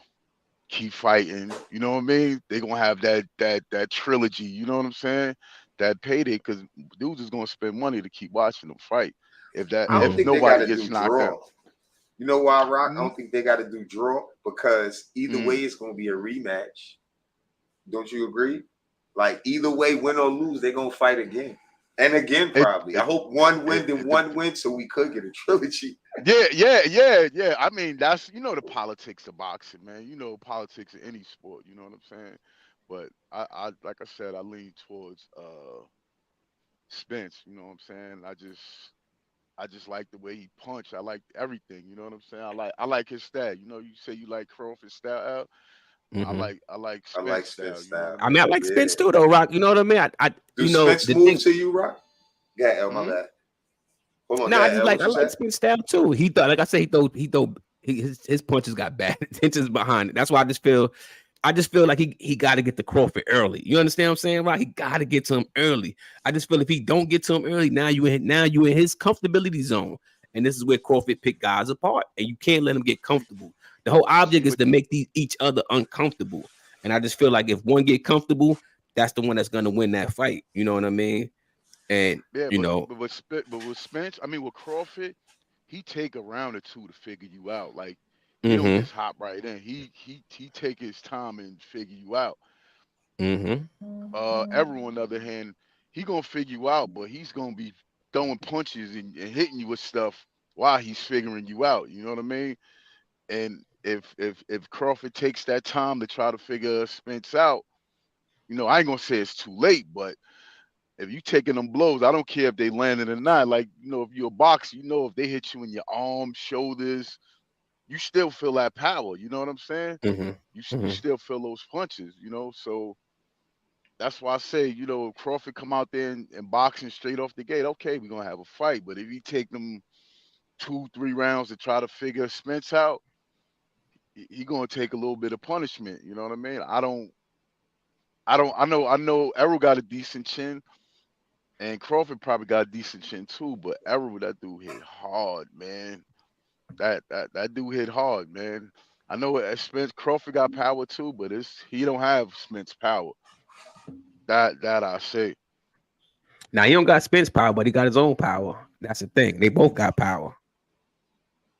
Keep fighting. You know what I mean? They gonna have that trilogy. You know what I'm saying? That payday because dudes is gonna spend money to keep watching them fight. I don't think nobody they gets gotta do knocked draw. out. You know why, Rock? I don't think they got to do draw because either way it's going to be a rematch. Don't you agree? Like either way, win or lose, they're going to fight again. And again, probably. I hope one win, then one win, so we could get a trilogy. Yeah. I mean, that's the politics of boxing, man. Politics of any sport. You know what I'm saying? But I like I said, I lean towards Spence. You know what I'm saying? I just like the way he punched. I like everything. You know what I'm saying? I like his style. You say you like Crawford's style. I like Spence style. I like Spence too, though, Rock. You know what I mean? Do Spence move to you, Rock? Yeah, my bad. Hold on. No, I like Spence style too. He thought, like I said, his punches got bad intentions behind it. That's why I just feel like he got to get to Crawford early. You understand what I'm saying, right? He got to get to him early. I just feel if he don't get to him early, now you in his comfortability zone, and this is where Crawford pick guys apart, and you can't let him get comfortable. The whole object is to make each other uncomfortable, and I just feel like if one get comfortable, that's the one that's gonna win that fight. You know what I mean? And but with Spence, with Crawford, he take a round or two to figure you out. Like he don't just hop right in. He take his time and figure you out. Everyone, on the other hand, he gonna figure you out, but he's gonna be throwing punches and hitting you with stuff while he's figuring you out. You know what I mean? And if Crawford takes that time to try to figure Spence out, you know, I ain't gonna say it's too late, but if you taking them blows, I don't care if they landed or not. Like, you know, if you're a boxer, you know, if they hit you in your arms, shoulders, you still feel that power. You know what I'm saying? You still feel those punches. You know, so that's why I say, you know, if Crawford come out there and boxing straight off the gate, okay, we're gonna have a fight. But if you take them 2-3 rounds to try to figure Spence out, he gonna take a little bit of punishment. You know what I mean? I know Errol got a decent chin, and Crawford probably got a decent chin too. But Errol, that dude hit hard, man. That dude hit hard, man. I know Spence Crawford got power too, but he don't have Spence power. That I say. Now he don't got Spence power, but he got his own power. That's the thing. They both got power.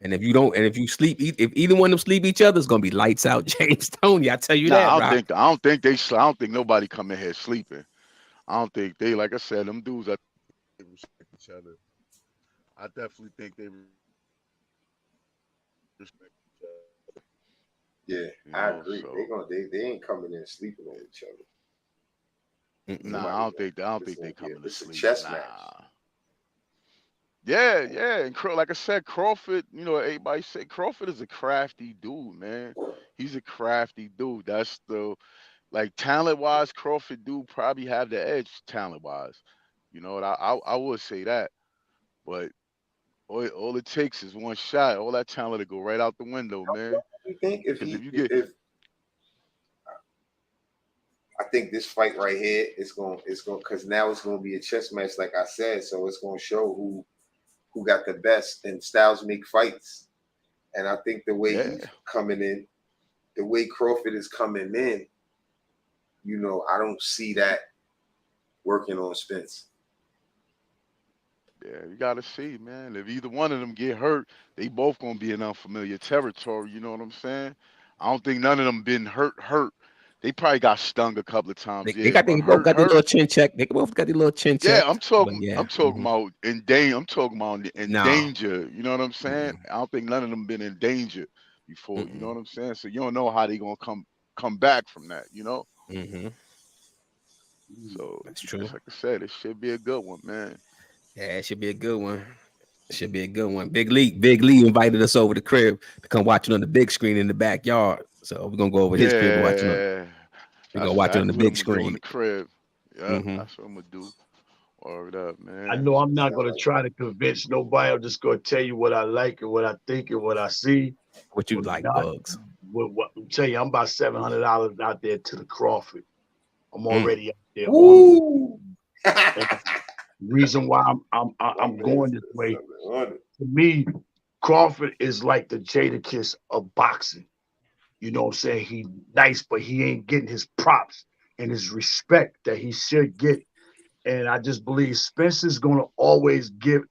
And if you don't, and if you sleep, if either one of them sleep each other, it's gonna be lights out. James Tony, I tell you that. I don't think nobody come in here sleeping. I don't think they, like I said, them dudes, they respect each other. I definitely think they respect each other. Yeah, I agree. So, they ain't coming in sleeping on each other. Nah, I don't think they coming to sleep. It's a chess match. Yeah, and like I said, Crawford, you know, everybody say Crawford is a crafty dude, man. He's a crafty dude. That's like talent-wise, Crawford do probably have the edge talent-wise. You know, and I would say that. But all it takes is one shot. All that talent to go right out the window, man. You think I think this fight right here is going because now it's going to be a chess match, like I said. So it's going to show who got the best, and styles make fights. And I think the way he's coming in, the way Crawford is coming in, you know, I don't see that working on Spence. Yeah, you got to see, man. If either one of them get hurt, they both going to be in unfamiliar territory. You know what I'm saying? I don't think none of them been hurt. They probably got stung a couple of times. They both got the little chin check. They both got the little chin check. Yeah, I'm talking about in danger. I'm talking about in danger. You know what I'm saying? I don't think none of them been in danger before. You know what I'm saying? So you don't know how they gonna come back from that. You know. So that's true. Like I said, it should be a good one, man. Yeah, it should be a good one. It should be a good one. Big Lee invited us over the crib to come watch it on the big screen in the backyard. So we're gonna go over his crib and watch it. We're gonna watch it on the big screen. On the crib. Yeah, that's what I'm gonna do. Word up, man. I know I'm not gonna try to convince nobody. I'm just gonna tell you what I like and what I think and what I see. What you like, Bugs? What I'm telling you, I'm about $700 out there to the Crawford. I'm already out there. Reason why I'm going this way. To me, Crawford is like the Jadakiss of boxing. You know what I'm saying? He's nice, but he ain't getting his props and his respect that he should get. And I just believe Spence is going to always give.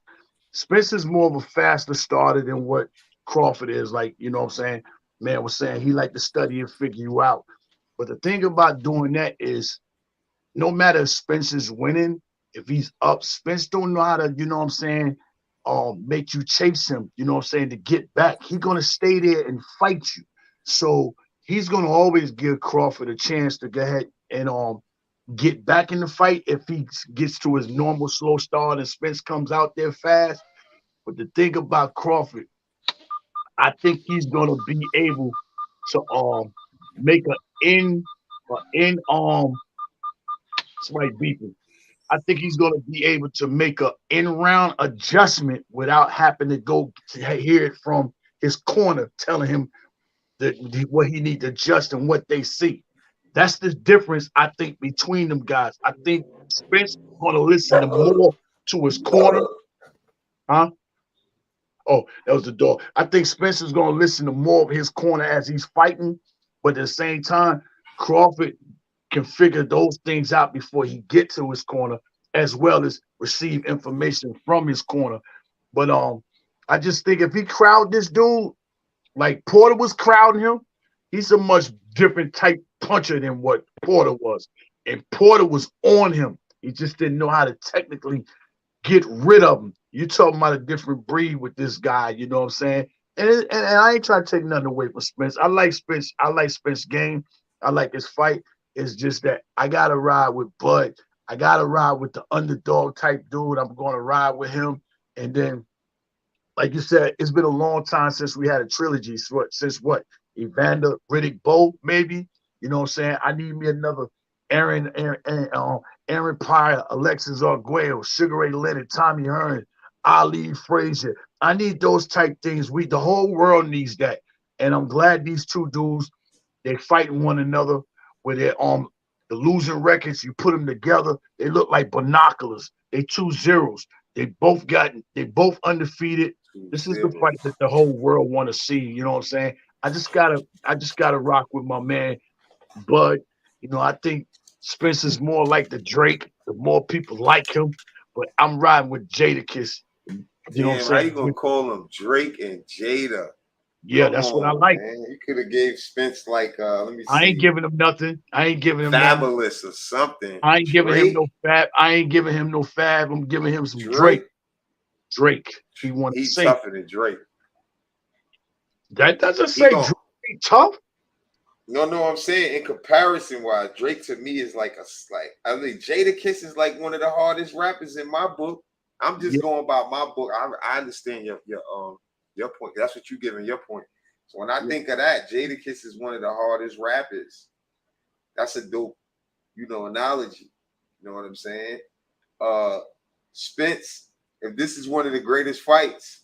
Spence is more of a faster starter than what Crawford is. Like, you know what I'm saying? Man was saying he like to study and figure you out. But the thing about doing that is no matter if Spence is winning, if he's up, Spence don't know how to, you know what I'm saying, make you chase him, you know what I'm saying, to get back. He's going to stay there and fight you. So he's going to always give Crawford a chance to go ahead and get back in the fight if he gets to his normal slow start and Spence comes out there fast. But the thing about Crawford, I think he's going to be able to make somebody beeping. I think he's going to be able to make an in-round adjustment without having to go to hear it from his corner telling him what he needs to adjust and what they see. That's the difference, I think, between them guys. I think Spence is going to listen more to his corner. Huh? Oh, that was the door. I think Spence is going to listen to more of his corner as he's fighting. But at the same time, Crawford can figure those things out before he gets to his corner, as well as receive information from his corner. But I just think if he crowd this dude, like Porter was crowding him, he's a much different type puncher than what Porter was. And Porter was on him. He just didn't know how to technically get rid of him. You talking about a different breed with this guy, you know what I'm saying? And I ain't trying to take nothing away from Spence. I like Spence. I like Spence game. I like his fight. It's just that I gotta ride with Bud. I gotta ride with the underdog type dude. I'm gonna ride with him. And then, like you said, it's been a long time since we had a trilogy. Since what? Evander, Riddick, Bowe, maybe. You know what I'm saying? I need me another Aaron Pryor, Alexis Arguello, Sugar Ray Leonard, Tommy Hearn, Ali Frazier. I need those type things. The whole world needs that. And I'm glad these two dudes, they fighting one another with their the losing records. You put them together, they look like binoculars. They 2 zeros. They both undefeated. This is the fight that the whole world want to see. You know what I'm saying? I just gotta rock with my man Bud. You know, I think Spence is more like the Drake. The more people like him, but I'm riding with Jadakiss. You know what I'm saying? How you gonna call him Drake and Jada? Yeah, that's what I like. Man. You could have gave Spence like let me see. I ain't giving him nothing. I ain't giving him Fabulous or something. I ain't giving him no fab. I ain't giving him no fab. I'm giving him some Drake. Drake. He's tougher than Drake. That doesn't say Drake tough. No, I'm saying in comparison wise, Drake to me is like I think Jadakiss is like one of the hardest rappers in my book. I'm just going by my book. I understand your point. That's what you're giving your point. So when I think of that, Jadakiss is one of the hardest rappers. That's a dope, analogy. You know what I'm saying? Spence, if this is one of the greatest fights,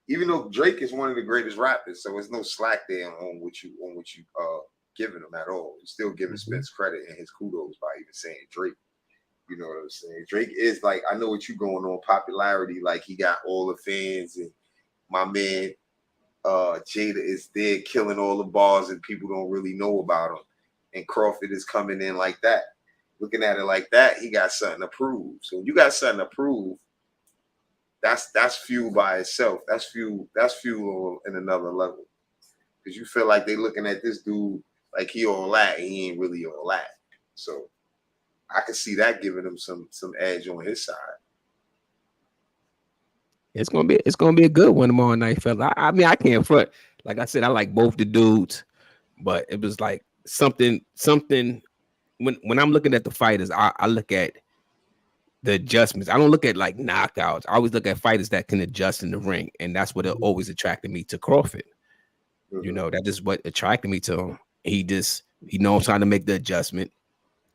even though Drake is one of the greatest rappers, so there's no slack there on what you giving him at all. You're still giving Spence credit and his kudos by even saying Drake. You know what I'm saying? Drake is like, I know what you going on popularity, like he got all the fans, and my man Jada is there killing all the bars and people don't really know about him. And Crawford is coming in like that. Looking at it like that, he got something to prove. So when you got something to prove, that's fuel by itself. That's fuel in another level. Because you feel like they looking at this dude like he all that, and he ain't really all that. So I can see that giving him some edge on his side. It's gonna be a good one tomorrow night, fella. I mean, I can't front. Like I said, I like both the dudes, but it was like something. When I'm looking at the fighters, I look at the adjustments. I don't look at like knockouts. I always look at fighters that can adjust in the ring, and that's what always attracted me to Crawford. You know, that is what attracted me to him. He knows how to make the adjustment.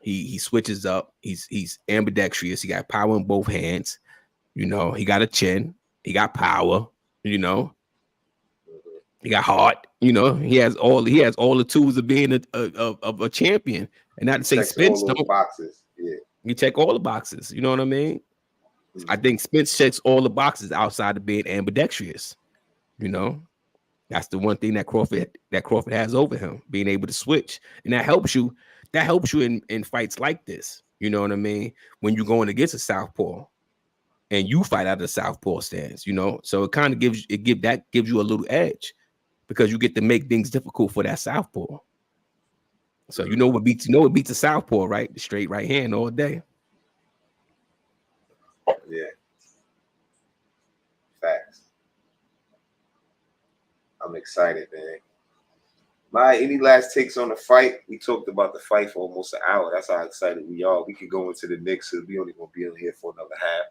He switches up. He's ambidextrous. He got power in both hands. You know, he got a chin. He got power. You know, he got heart. You know, he has all the tools of being a champion. And not to say Spence don't boxes. Yeah, you check all the boxes. You know what I mean? I think Spence checks all the boxes outside of being ambidextrous. You know, that's the one thing that Crawford has over him, being able to switch, and that helps you. That helps you in fights like this. You know what I mean? When you're going against a southpaw, and you fight out of the southpaw stance, you know, so it kind of gives you a little edge because you get to make things difficult for that southpaw. So you know what beats a southpaw, right? The straight right hand all day. Yeah. Facts. I'm excited, man. Any last takes on the fight? We talked about the fight for almost an hour. That's how excited we are. We could go into the Knicks, so we only gonna be in here for another half.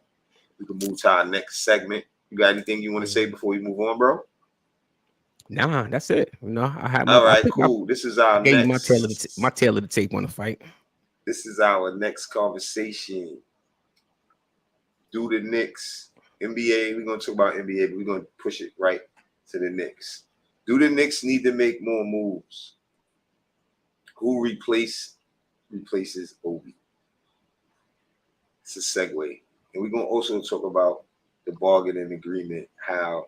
We can move to our next segment. You got anything you want to say before we move on, bro? Nah, that's it. You know, I have all right, cool. This is our next. My tail of the tape on the fight. This is our next conversation. Do the Knicks, NBA. We're gonna talk about NBA, but we're gonna push it right to the Knicks. Do the Knicks need to make more moves? Who replaces Obi? It's a segue. And we're going to also talk about the bargaining agreement, how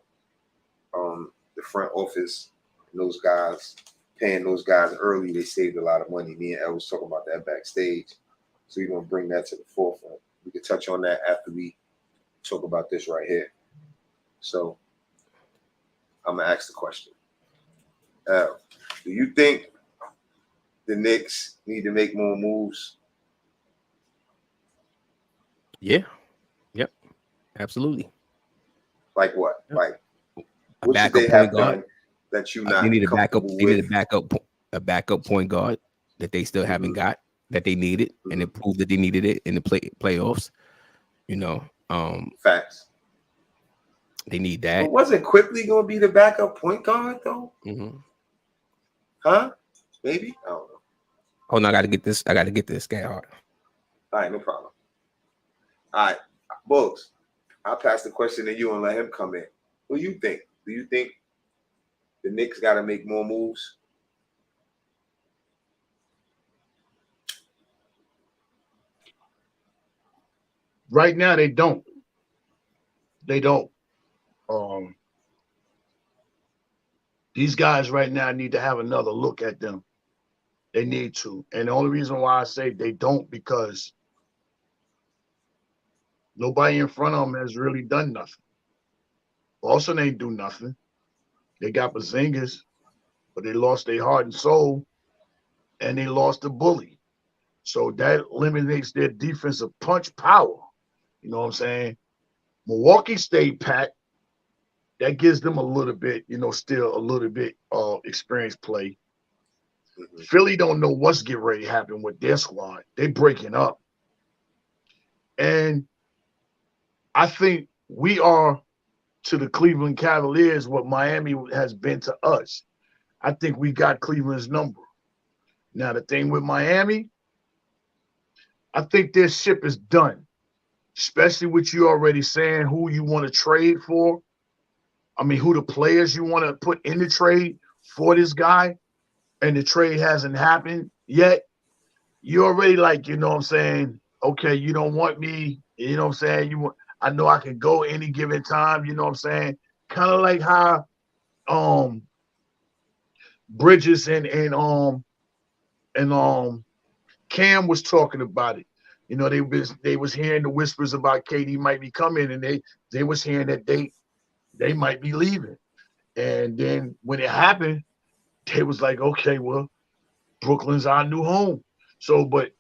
the front office and those guys, paying those guys early, they saved a lot of money. Me and El was talking about that backstage. So we're going to bring that to the forefront. We can touch on that after we talk about this right here. So I'm going to ask the question. Do you think the Knicks need to make more moves? Yeah. Yep. Absolutely. Like what? Yep. Like A what should backup they point have guard. done that you They not need a backup. comfortable They need with? a backup point guard that they still haven't got, that they needed, and it proved that they needed it in the playoffs. You know, Facts. they need But that. wasn't Quickly going to be the backup point guard though? Mm-hmm. Huh? Maybe. I don't know. Oh no, I got to get this. I got to get this guy hard. All right, no problem. All right, Bugs. I'll pass the question to you and let him come in. What do you think? Do you think the Knicks got to make more moves? Right now, they don't. They don't. These guys right now need to have another look at them. They need to. And the only reason why I say they don't, because nobody in front of them has really done nothing. Boston ain't do nothing. They got Porzingis, but they lost their heart and soul, and they lost the bully. So that eliminates their defensive punch power. You know what I'm saying? Milwaukee stayed pat. That gives them a little bit, still a little bit experience play. Philly don't know what's getting ready to happen with their squad. They breaking up. And I think we are to the Cleveland Cavaliers what Miami has been to us. I think we got Cleveland's number. Now, the thing with Miami, I think their ship is done, especially with you already saying who you want to trade for. I mean, who the players you want to put in the trade for this guy, and the trade hasn't happened yet. You already okay, you don't want me, I know I can go any given time, kind of like how Bridges and Cam was talking about it. They was hearing the whispers about KD might be coming, and they was hearing that they might be leaving. And then when it happened, they was like, okay, well, Brooklyn's our new home. So, but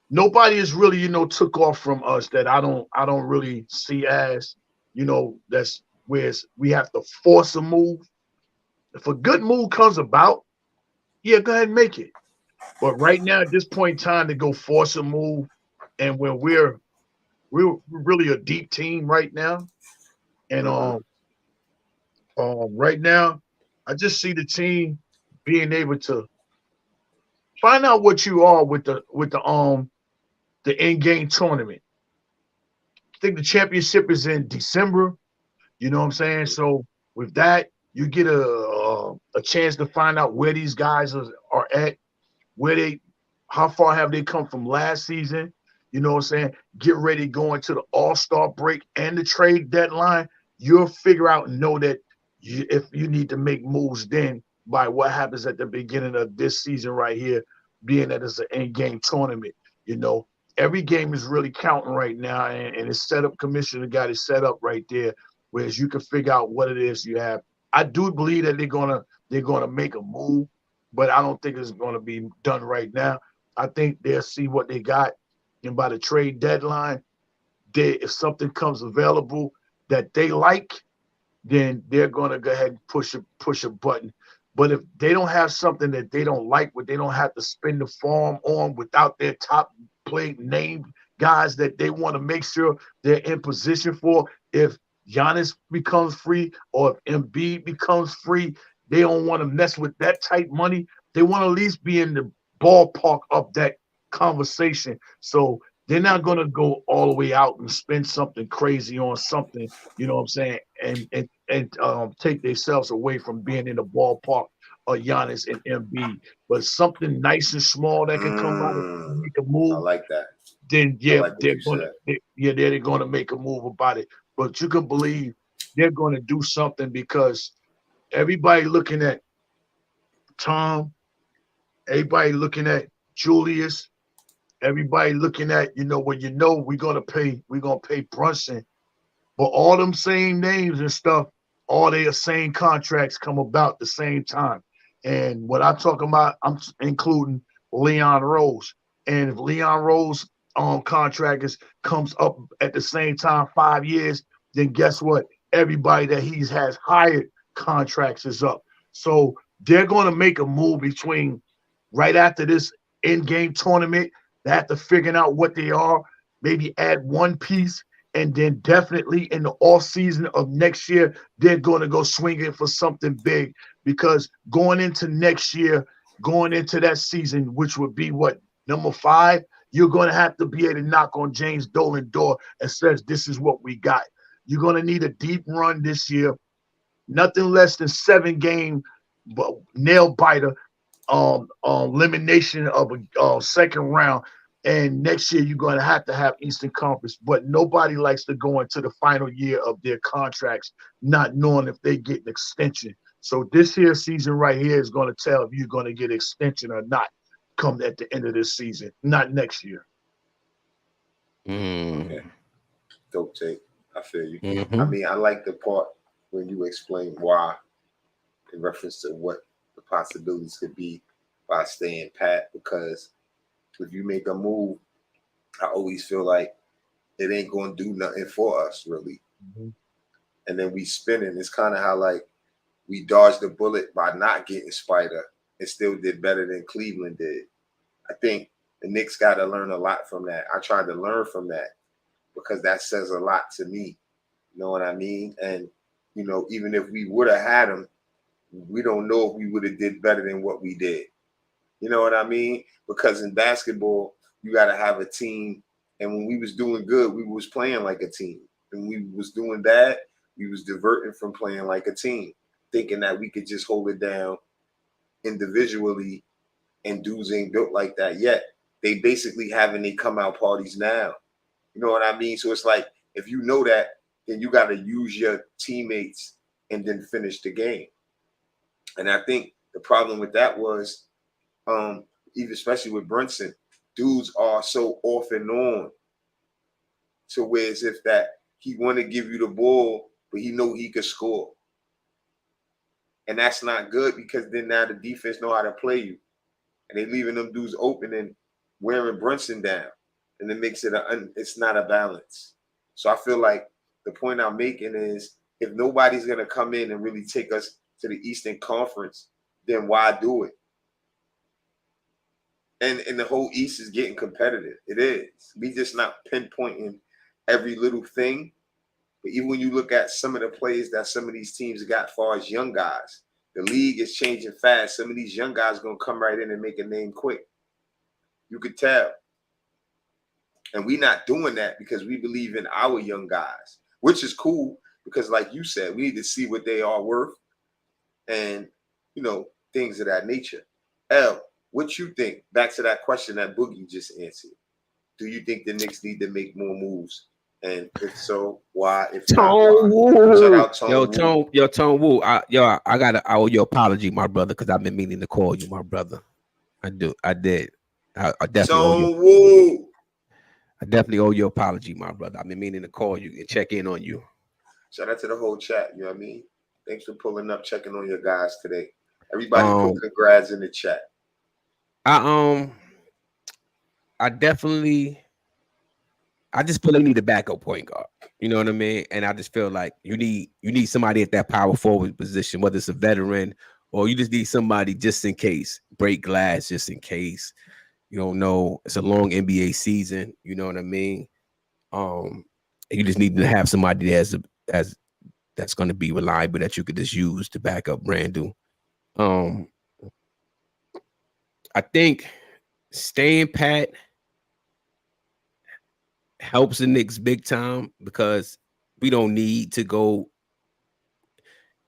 nobody is really, took off from us that I don't really see as, that's where we have to force a move. If a good move comes about, yeah, go ahead and make it. But right now, at this point in time, to go force a move, and when we're really a deep team right now, and right now, I just see the team being able to find out what you are with the in-game tournament. I think the championship is in December. You know what I'm saying? So with that, you get a chance to find out where these guys are at, how far have they come from last season. You know what I'm saying? Get ready going to the All-Star break and the trade deadline. You'll figure out and know that if you need to make moves then by what happens at the beginning of this season right here, being that it's an in-game tournament. Every game is really counting right now, and it's set up. Commissioner got it set up right there, whereas you can figure out what it is you have. I do believe that they're gonna make a move, but I don't think it's gonna be done right now. I think they'll see what they got, and by the trade deadline, if something comes available that they like, then they're gonna go ahead and push a button. But if they don't have something that they don't like, what they don't have to spend the farm on without their top play named guys that they want to make sure they're in position for, if Giannis becomes free or if Embiid becomes free, they don't want to mess with that type money. They want to at least be in the ballpark of that conversation. So they're not going to go all the way out and spend something crazy on something, you know what I'm saying, and take themselves away from being in the ballpark of Giannis and Embiid. But something nice and small that can come out and make a move. I like that. Then they're going to make a move about it. But you can believe they're going to do something, because everybody looking at Tom, everybody looking at Julius, everybody looking at, we're gonna pay Brunson. But all them same names and stuff, all their same contracts come about the same time. And what I'm talking about, I'm including Leon Rose. And if Leon Rose contract comes up at the same time, 5 years, then guess what? Everybody that he has hired contracts is up. So they're going to make a move between right after this in-game tournament. They have to figure out what they are, maybe add one piece, and then definitely in the off season of next year, they're going to go swinging for something big, because going into next year, going into that season, which would be what, number 5, you're going to have to be able to knock on James Dolan's door and says, this is what we got. You're going to need a deep run this year, nothing less than 7-game nail biter, elimination of a second round. And next year, you're going to have Eastern Conference. But nobody likes to go into the final year of their contracts not knowing if they get an extension. So this here season right here is going to tell if you're going to get extension or not come at the end of this season, not next year. Okay. Dope take. I feel you. Mm-hmm. I mean, I like the part when you explain why, in reference to what the possibilities could be by staying pat, because if you make a move, I always feel like it ain't going to do nothing for us, really. Mm-hmm. And then we spinning. It's kind of how, like, we dodged the bullet by not getting Spider and still did better than Cleveland did. I think the Knicks got to learn a lot from that. I tried to learn from that because that says a lot to me. You know what I mean? And, you know, even if we would have had him, we don't know if we would have did better than what we did. You know what I mean? Because in basketball, you got to have a team. And when we was doing good, we was playing like a team. When we was doing bad, we was diverting from playing like a team, thinking that we could just hold it down individually, and dudes ain't built like that yet. They basically having they come out parties now. You know what I mean? So it's like, if you know that, then you got to use your teammates and then finish the game. And I think the problem with that was, even especially with Brunson, dudes are so off and on to where as if that he want to give you the ball, but he know he could score. And that's not good, because then now the defense know how to play you. And they leaving them dudes open and wearing Brunson down. And it makes it, it's not a balance. So I feel like the point I'm making is, if nobody's going to come in and really take us to the Eastern Conference, then why do it? And the whole East is getting competitive. It is. We just not pinpointing every little thing. But even when you look at some of the plays that some of these teams got as far as young guys, the league is changing fast. Some of these young guys are going to come right in and make a name quick. You could tell. And we're not doing that because we believe in our young guys, which is cool, because like you said, we need to see what they are worth and, you know, things of that nature. L, what you think? Back to that question that Boogie just answered. Do you think the Knicks need to make more moves? And if so, why? If Tone Woo. Shout out Tone Woo. I owe you an apology, my brother, because I've been meaning to call you, my brother. I did. I definitely owe you. Woo. I definitely owe you an apology, my brother. I've been meaning to call you and check in on you. Shout out to the whole chat. You know what I mean? Thanks for pulling up, checking on your guys today. Everybody put congrats in the chat. I just feel like you need a backup point guard. You know what I mean? And I just feel like you need somebody at that power forward position, whether it's a veteran or you just need somebody just in case, break glass just in case. You don't know. It's a long NBA season. You know what I mean? You just need to have somebody that's going to be reliable that you could just use to back up Randall. I think staying pat helps the Knicks big time, because we don't need to go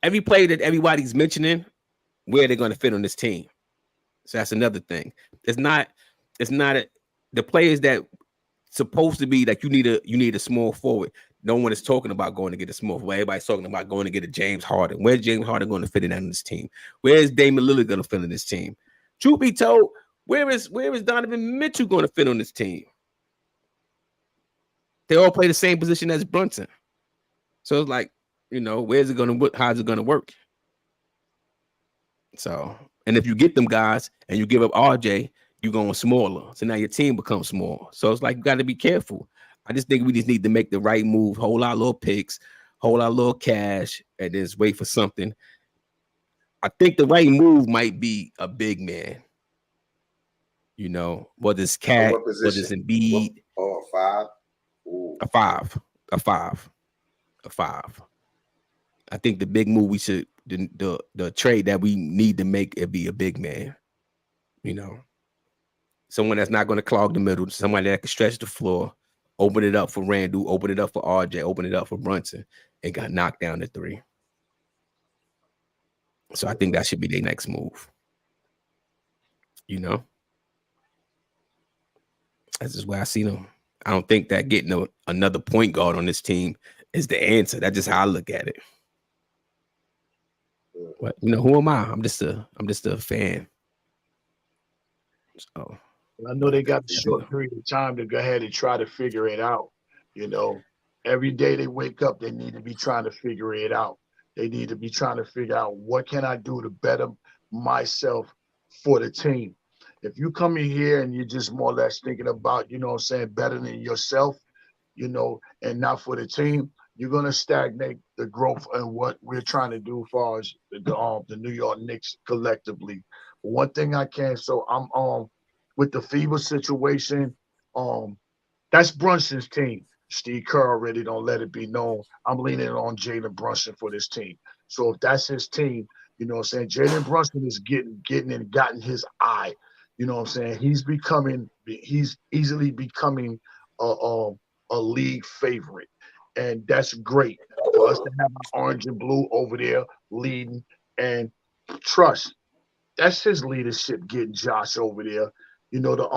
every play that everybody's mentioning, where they're going to fit on this team. So that's another thing. It's not the players that supposed to be like you need a small forward. No one is talking about going to get a small forward. Everybody's talking about going to get a James Harden. Where's James Harden going to fit in on this team? Where's Damian Lillard going to fit in this team? Truth be told, where is Donovan Mitchell going to fit on this team? They all play the same position as Brunson. So it's like, you know, how's it going to work? So, and if you get them guys and you give up RJ, you're going smaller. So now your team becomes small. So it's like you got to be careful. I just think we just need to make the right move, hold our little picks, hold our little cash, and then just wait for something. I think the right move might be a big man. You know, whether it's Cat, whether it's Embiid. Oh, 5? Ooh. A five. I think the big move we should, the trade that we need to make, it be a big man. You know, someone that's not going to clog the middle, somebody that can stretch the floor, open it up for Randall, open it up for RJ, open it up for Brunson, and got knocked down to 3. So I think that should be their next move. You know, that's just where I see them. I don't think that getting another point guard on this team is the answer. That's just how I look at it. But you know, who am I? I'm just a fan. So I know they got a short period of time to go ahead and try to figure it out. You know, every day they wake up, they need to be trying to figure it out. They need to be trying to figure out, what can I do to better myself for the team? If you come in here and you're just more or less thinking about, you know what I'm saying, better than yourself, you know, and not for the team, you're going to stagnate the growth and what we're trying to do as far as the New York Knicks collectively. One thing I can, so I'm with the FIBA situation, that's Brunson's team. Steve Kerr already don't let it be known. I'm leaning on Jalen Brunson for this team. So if that's his team, you know what I'm saying, Jalen Brunson is getting and gotten his eye. You know what I'm saying? He's easily becoming a league favorite. And that's great for us to have orange and blue over there leading, and trust. That's his leadership getting Josh over there. You know, the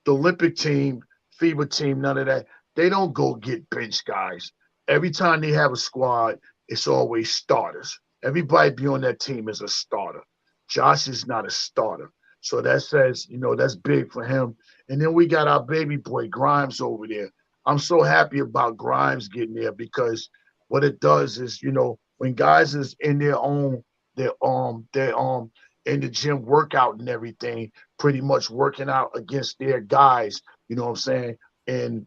Olympic team, FIBA team, none of that. They don't go get bench guys. Every time they have a squad, it's always starters. Everybody be on that team is a starter. Josh is not a starter. So that says, you know, that's big for him. And then we got our baby boy Grimes over there. I'm so happy about Grimes getting there, because what it does is, you know, when guys is in their in the gym workout and everything, pretty much working out against their guys, you know what I'm saying, in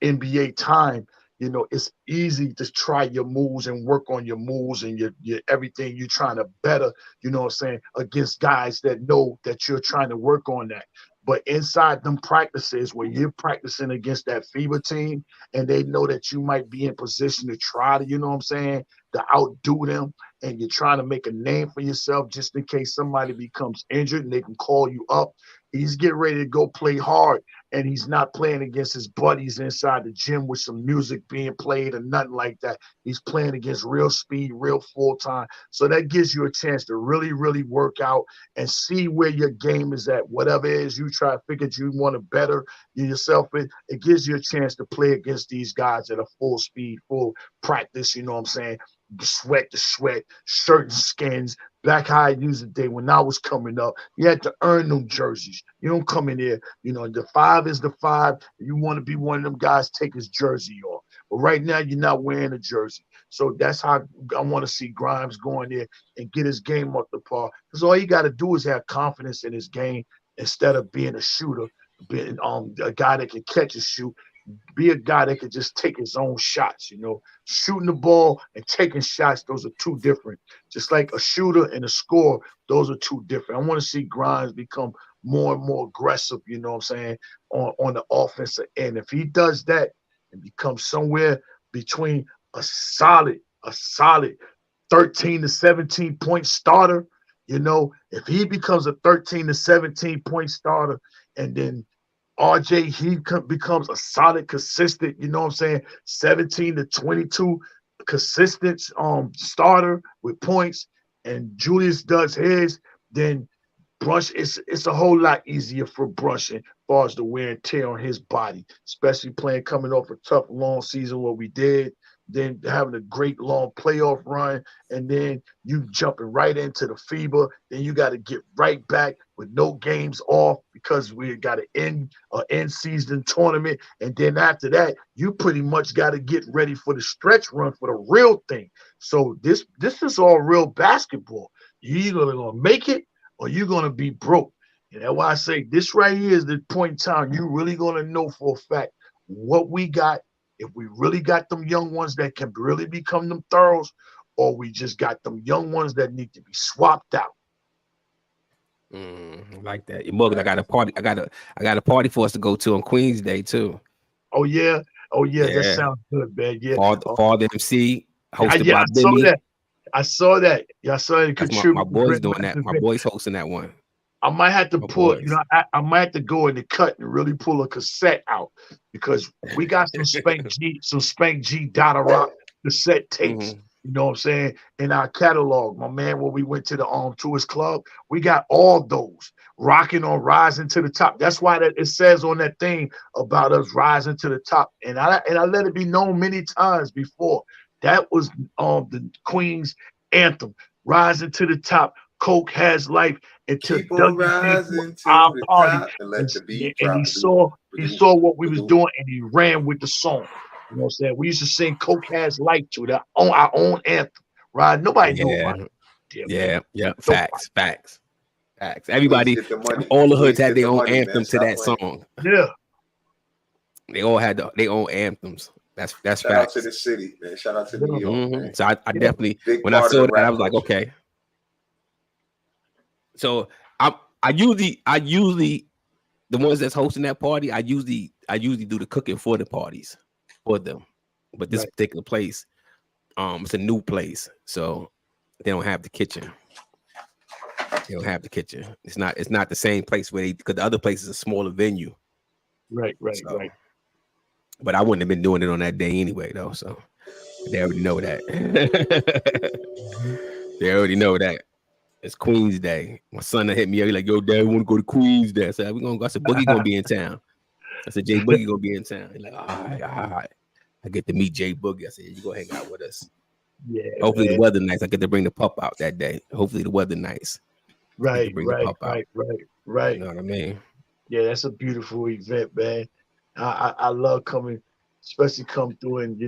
NBA time, you know, it's easy to try your moves and work on your moves and your everything you're trying to better, you know what I'm saying, against guys that know that you're trying to work on that. But inside them practices where you're practicing against that FIBA team and they know that you might be in position to try to, you know what I'm saying, to outdo them, and you're trying to make a name for yourself just in case somebody becomes injured and they can call you up. He's getting ready to go play hard, and he's not playing against his buddies inside the gym with some music being played or nothing like that. He's playing against real speed, real full time. So that gives you a chance to really, really work out and see where your game is at. Whatever it is you try to figure you want to better yourself in, it gives you a chance to play against these guys at a full speed, full practice, you know what I'm saying? Sweat to sweat, certain skins. Back how I used the day when I was coming up, you had to earn them jerseys. You don't come in there, you know, the 5 is the 5. You want to be one of them guys, take his jersey off. But right now, you're not wearing a jersey. So that's how I want to see Grimes go in there and get his game up the par. Because all you got to do is have confidence in his game instead of being a shooter, being a guy that can catch and shoot. Be a guy that can just take his own shots, you know. Shooting the ball and taking shots, those are two different. Just like a shooter and a scorer, those are two different. I want to see Grimes become more and more aggressive, you know what I'm saying, on the offensive end. If he does that and becomes somewhere between a solid 13 to 17 point starter, you know, if he becomes a 13 to 17 point starter, and then RJ, he becomes a solid, consistent, you know what I'm saying, 17 to 22 consistent starter with points, and Julius does his, then Brunson, it's a whole lot easier for Brunson as far as the wear and tear on his body, especially coming off a tough, long season what we did, then having a great long playoff run, and then you jumping right into the FIBA. Then you got to get right back with no games off because we got an end season tournament. And then after that, you pretty much got to get ready for the stretch run for the real thing. So this is all real basketball. You either gonna make it or you're gonna be broke. And that's why I say this right here is the point in time you really gonna know for a fact what we got. If we really got them young ones that can really become them thoroughs, or we just got them young ones that need to be swapped out. Like that. Your mug, I got a party. I got a party for us to go to on Queen's Day too. Oh yeah, that sounds good, man. Yeah, Father MC hosted yeah, by I saw Benny. that. I saw that. Yeah, I saw it. That's my boys doing that. My boys hosting that one. I might have to pull, boys. you know, I might have to go in the cut and really pull a cassette out because we got some Spank G Dada Rock cassette tapes. You know what I'm saying? In our catalog, my man, when we went to the Tourist Club, we got all those rocking on rising to the top. That's why that it says on that thing about us rising to the top. And I let it be known many times before. That was the Queen's anthem, rising to the top. Coke has life until Keep on rising to our the party. top and let the beat And drop. he saw what we was doing and he ran with the song. You know what I'm saying? We used to sing Coke Has Life to that on our own anthem, right? Nobody knew about it. Yeah. Facts. Everybody, all the hoods had their own anthem to that song. Yeah. They all had their own anthems. That's Shout facts. out to the city, man. Shout out to New York. Man. So I definitely, when I saw that, I was like, okay. So I usually the ones that's hosting that party, I usually do the cooking for the parties for them. But this particular place, it's a new place, so they don't have the kitchen. They don't have the kitchen. It's not the same place where because the other place is a smaller venue. Right. But I wouldn't have been doing it on that day anyway, though. So they already know that. They already know that. It's Queen's Day. My son hit me up. He's like, yo, Dad, we want to go to Queen's Day. I said, we're gonna go. I said, Boogie gonna be in town. I said, Jay Boogie gonna be in town. He's like, all right. I get to meet Jay Boogie. I said, you go hang out with us. Yeah. Hopefully the weather nice. I get to bring the pup out that day. Hopefully the weather nice. Right. You know what I mean? Yeah, that's a beautiful event, man. I love coming, especially come through and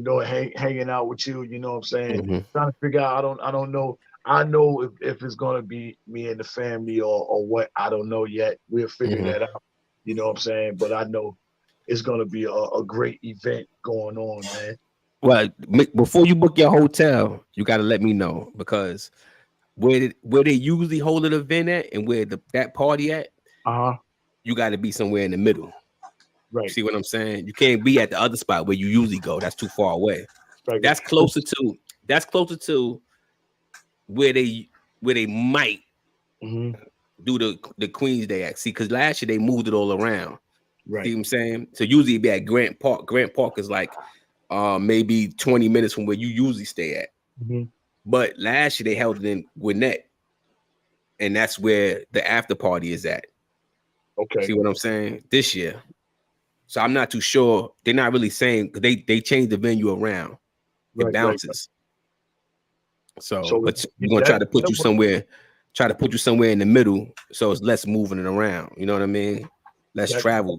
hanging out with you. You know what I'm saying? Trying to figure out. I don't know. I know if it's gonna be me and the family or what. I don't know yet. We'll figure that out. You know what I'm saying? But I know it's gonna be a great event going on, man. Well, before you book your hotel, you got to let me know because where they usually hold an event at and where that party at, you got to be somewhere in the middle. Right. See what I'm saying? You can't be at the other spot where you usually go. That's too far away. Right. That's closer to where they might do the Queen's Day act. See, because last year they moved it all around. Right. See what I'm saying? So usually it'd be at Grant Park. Grant Park is like maybe 20 minutes from where you usually stay at. But last year they held it in Gwinnett, and that's where the after party is at. Okay. See what I'm saying? This year. So I'm not too sure. They're not really saying they changed the venue around. It bounces. So but we're gonna try to put you somewhere in the middle so it's less moving it around. You know what I mean? Less travel.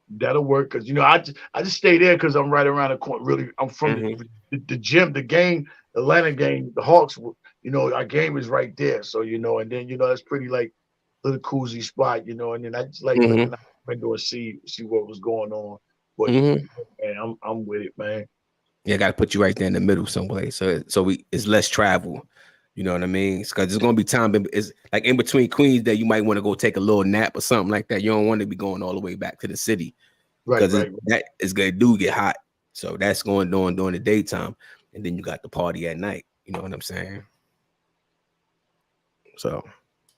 That'll work because I just stay there because I'm right around the corner. Really, I'm from the gym, the game, the Atlanta game, the Hawks. Our game is right there. So and then it's pretty like little cozy spot. And then I just like looking out the window and see what was going on. But man, I'm with it, man. Yeah, I got to put you right there in the middle someplace. So it's less travel. You know what I mean? Because there's gonna be time. It's like in between Queens Day, you might want to go take a little nap or something like that. You don't want to be going all the way back to the city, because that is gonna get hot. So that's going on during the daytime, and then you got the party at night. You know what I'm saying? So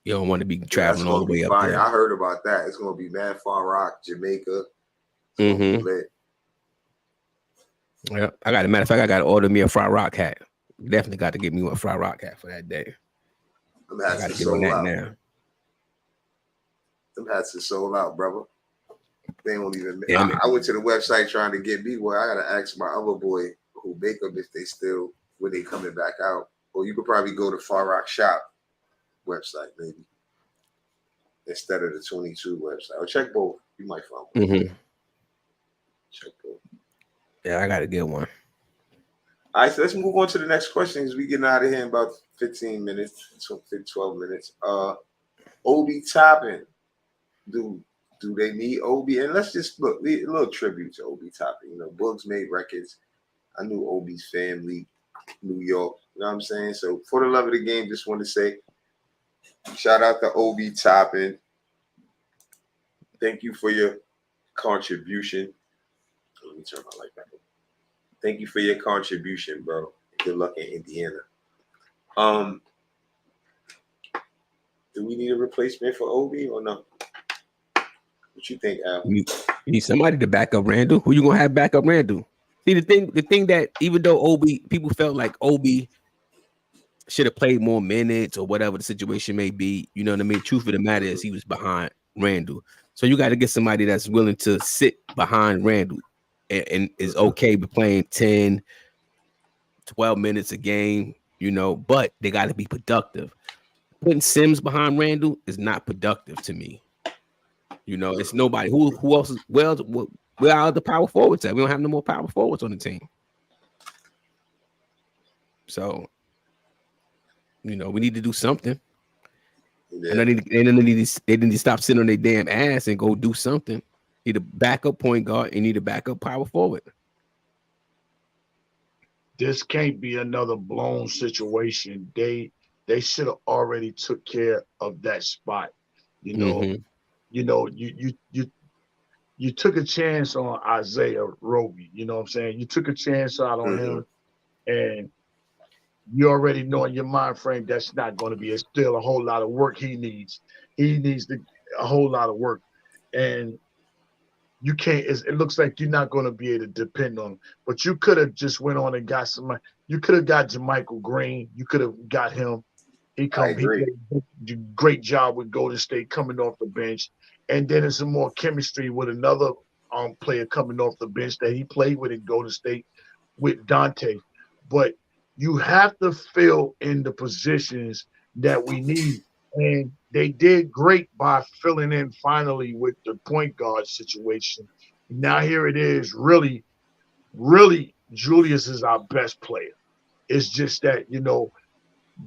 you don't want to be traveling all the way up there. I heard about that. It's gonna be Mad Far Rock, Jamaica. Lit. Yeah, I got a matter of fact, I got to order me a Fry Rock hat. Definitely got to get me a Fry Rock hat for that day. Them hats are sold out now. Them hats are sold out, brother. They don't even. Yeah, I went to the website trying to get me one. I gotta ask my other boy who make them if they still when they coming back out. Or you could probably go to Far Rock Shop website maybe instead of the 22 website. Or check both. You might find one. Check both. Yeah, I gotta get one. All right, so let's move on to the next question. As we getting out of here in about 15 minutes, 12 minutes. Obi Toppin. Do they need Obi? And let's just look a little tribute to Obi Toppin. You know, Bugs made records. I knew Obi's family, New York. You know what I'm saying? So for the love of the game, just want to say shout out to Obi Toppin. Thank you for your contribution. Let me turn my light back on. Thank you for your contribution, bro. Good luck in Indiana. Do we need a replacement for Obi or no? What you think, Al? You need somebody to back up Randall. Who you gonna have back up Randall? See, the thing that even though Obi, people felt like Obi should have played more minutes or whatever the situation may be, you know what I mean? Truth of the matter is he was behind Randall. So you got to get somebody that's willing to sit behind Randall and is okay with playing 10, 12 minutes a game, you know, but they got to be productive. Putting Sims behind Randall is not productive to me. You know, it's nobody. Who else is where are the power forwards at? We don't have no more power forwards on the team. So, you know, we need to do something. Yeah. And they need to stop sitting on their damn ass and go do something. Need a backup point guard and need a backup power forward. This can't be another blown situation. They should have already took care of that spot. You know, you took a chance on Isaiah Roby. You know what I'm saying? You took a chance out on him, and you already know in your mind frame that's not going to be still a whole lot of work he needs. He needs a whole lot of work. And you can't, it looks like you're not going to be able to depend on him. But you could have just went on and got somebody. You could have got JaMychal Green. You could have got him. He did a great job with Golden State coming off the bench. And then there's some more chemistry with another player coming off the bench that he played with in Golden State with Dante. But you have to fill in the positions that we need. And they did great by filling in finally with the point guard situation. Now here it is, really, really, Julius is our best player. It's just that, you know,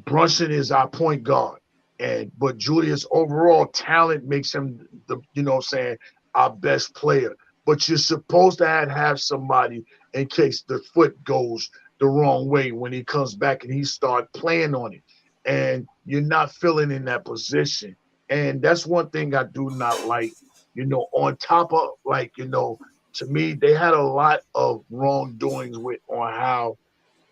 Brunson is our point guard. But Julius' overall talent makes him our best player. But you're supposed to have somebody in case the foot goes the wrong way when he comes back and he start playing on it. And you're not filling in that position. And that's one thing I do not like, you know, on top of, like, you know, to me, they had a lot of wrongdoings on how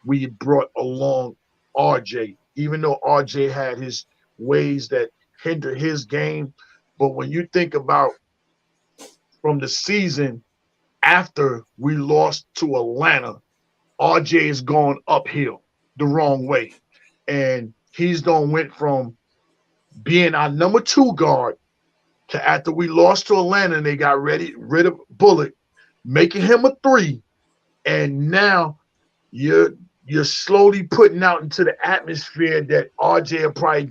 we brought along RJ, even though RJ had his ways that hinder his game. But when you think about from the season after we lost to Atlanta, RJ is going uphill the wrong way. And he's went from being our number 2 guard to after we lost to Atlanta and they got rid of Bullock, making him a 3. And now you're slowly putting out into the atmosphere that RJ will probably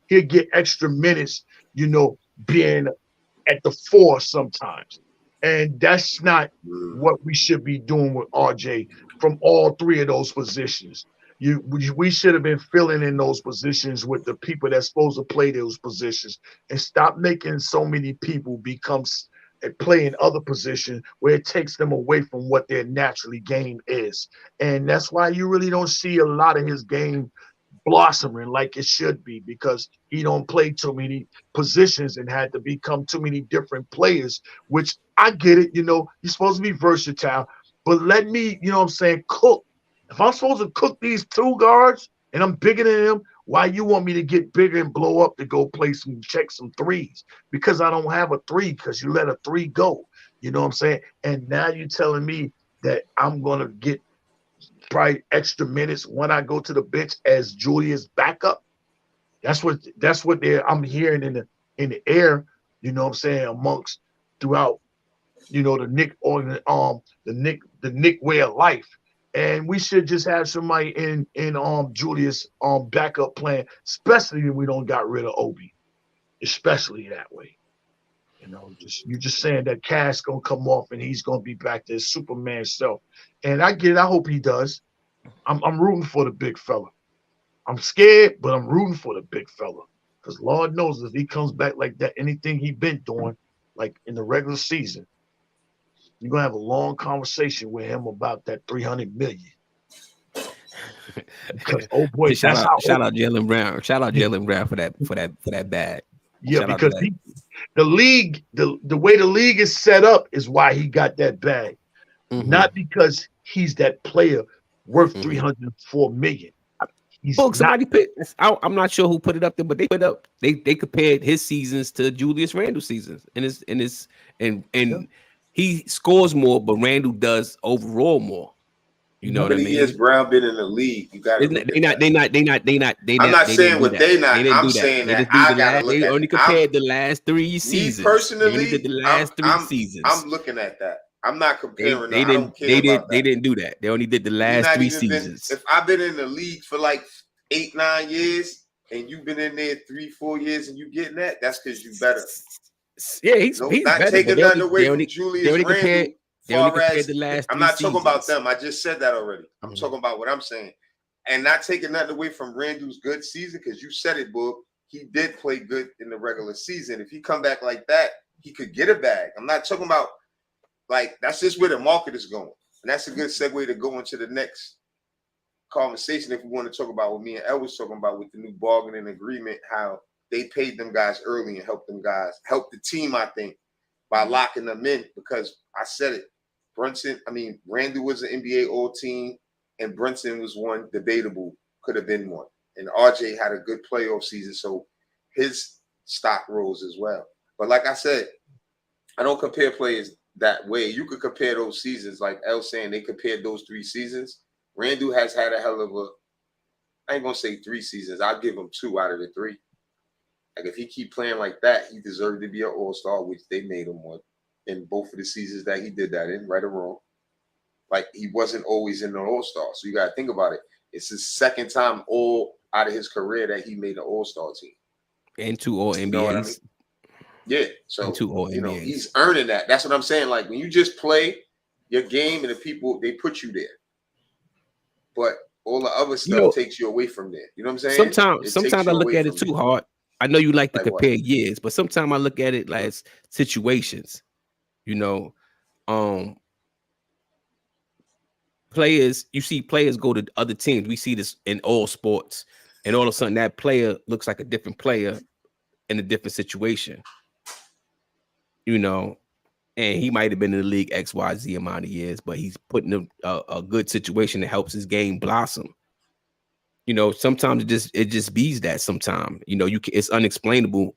he'll get extra minutes, you know, being at the 4 sometimes. And that's not what we should be doing with RJ from all 3 of those positions. We should have been filling in those positions with the people that's supposed to play those positions and stop making so many people become and play in other positions where it takes them away from what their naturally game is. And that's why you really don't see a lot of his game blossoming like it should be, because he don't play too many positions and had to become too many different players, which I get it. You know, you're supposed to be versatile, but let me, you know what I'm saying, cook. If I'm supposed to cook these 2 guards and I'm bigger than them, why you want me to get bigger and blow up to go check some threes? Because I don't have a 3 because you let a 3 go. You know what I'm saying? And now you're telling me that I'm going to get probably extra minutes when I go to the bench as Julius backup. That's what I'm hearing in the air, you know what I'm saying, amongst throughout, you know, the Knick way of life. And we should just have somebody in Julius backup plan, especially when we don't got rid of Obi, especially that way. You know, you're just saying that Cash gonna come off and he's gonna be back to his Superman self. And I get it. I hope he does. I'm rooting for the big fella. I'm scared, but I'm rooting for the big fella. Because Lord knows if he comes back like that, anything he been doing, like in the regular season, you're gonna have a long conversation with him about that 300 million. Because oh boy, shout that's out, how shout out Jalen Brown. Shout out Jalen Brown for that bag. yeah, Shout out to because that. the league, the way the league is set up is why he got that bag. Not because he's that player worth 304 million. He's Book, not. somebody put. I'm not sure who put it up there, but they put up. They compared his seasons to Julius Randle's seasons, and he scores more, but Randle does overall more. You know How what I many mean? years Brown been in the league? You got to look at that. I'm not saying what they not. I'm saying that I got to look They at only it. compared the last 3 Me seasons. They only did personally, the last 3 seasons. I'm looking at that. I'm not comparing. They I don't didn't. care about that. They didn't do that. They only did the Me last not 3 even been. seasons. If I've been in the league for like 8-9 years and you've been in there 3-4 years and you getting that, that's because you better. Yeah, he's not better, taking nothing away from Julius Randle. They only compared the last 3 I'm not seasons. talking about them. I just said that already. I'm talking about what I'm saying. And not taking nothing away from Randle's good season, because you said it, Boog. He did play good in the regular season. If he come back like that, he could get a bag. I'm not talking about, like, that's just where the market is going. And that's a good segue to go into the next conversation if we want to talk about what me and El was talking about with the new bargaining agreement, how they paid them guys early and helped the team, I think, by locking them in, because I said it. Randle was an NBA All-Team, and Brunson was one debatable, could have been one. And RJ had a good playoff season, so his stock rose as well. But like I said, I don't compare players that way. You could compare those seasons, like El saying they compared those 3 seasons. Randle has had a hell of I ain't going to say 3 seasons. I'll give him 2 out of the 3. Like, if he keep playing like that, he deserved to be an all-star, which they made him one in both of the seasons that he did that in, right or wrong. Like, he wasn't always in the all-star. So you got to think about it. It's his second time all out of his career that he made an all-star team. And 2 All-NBAs. You know what I mean? Yeah. So, and 2 All-NBAs. He's earning that. That's what I'm saying. Like, when you just play your game and the people, they put you there. But all the other stuff takes you away from there. You know what I'm saying? Sometimes I look at it too hard. I know you like to compare years, but sometimes I look at it like situations. Players, you see players go to other teams. We see this in all sports, and all of a sudden that player looks like a different player in a different situation. And he might have been in the league XYZ amount of years, but he's putting a good situation that helps his game blossom. Sometimes it just bees that. Sometimes it's unexplainable.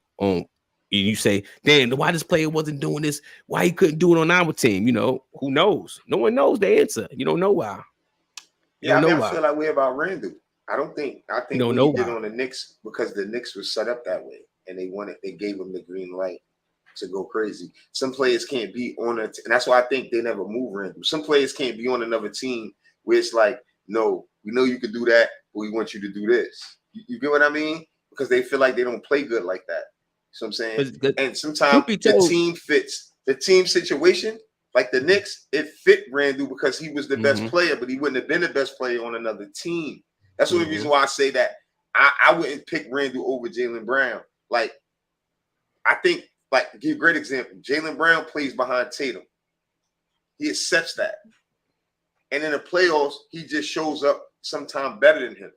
You say, damn, why this player wasn't doing this? Why he couldn't do it on our team? Who knows? No one knows the answer. You don't know why. I feel that way about Randle. I think what he did on the Knicks, because the Knicks was set up that way, and they gave him the green light to go crazy. Some players can't be on and that's why I think they never move Randle. Some players can't be on another team where it's like, no, we know you can do that, but we want you to do this. You get what I mean? Because they feel like they don't play good like that. You know what I'm saying? And sometimes the team fits the team situation. Like the Knicks, it fit Randle because he was the best player, but he wouldn't have been the best player on another team. That's the only reason why I say that I wouldn't pick Randle over Jaylen Brown. Like, I think, like, give you a great example. Jaylen Brown plays behind Tatum. He accepts that. And in the playoffs, he just shows up sometime better than him.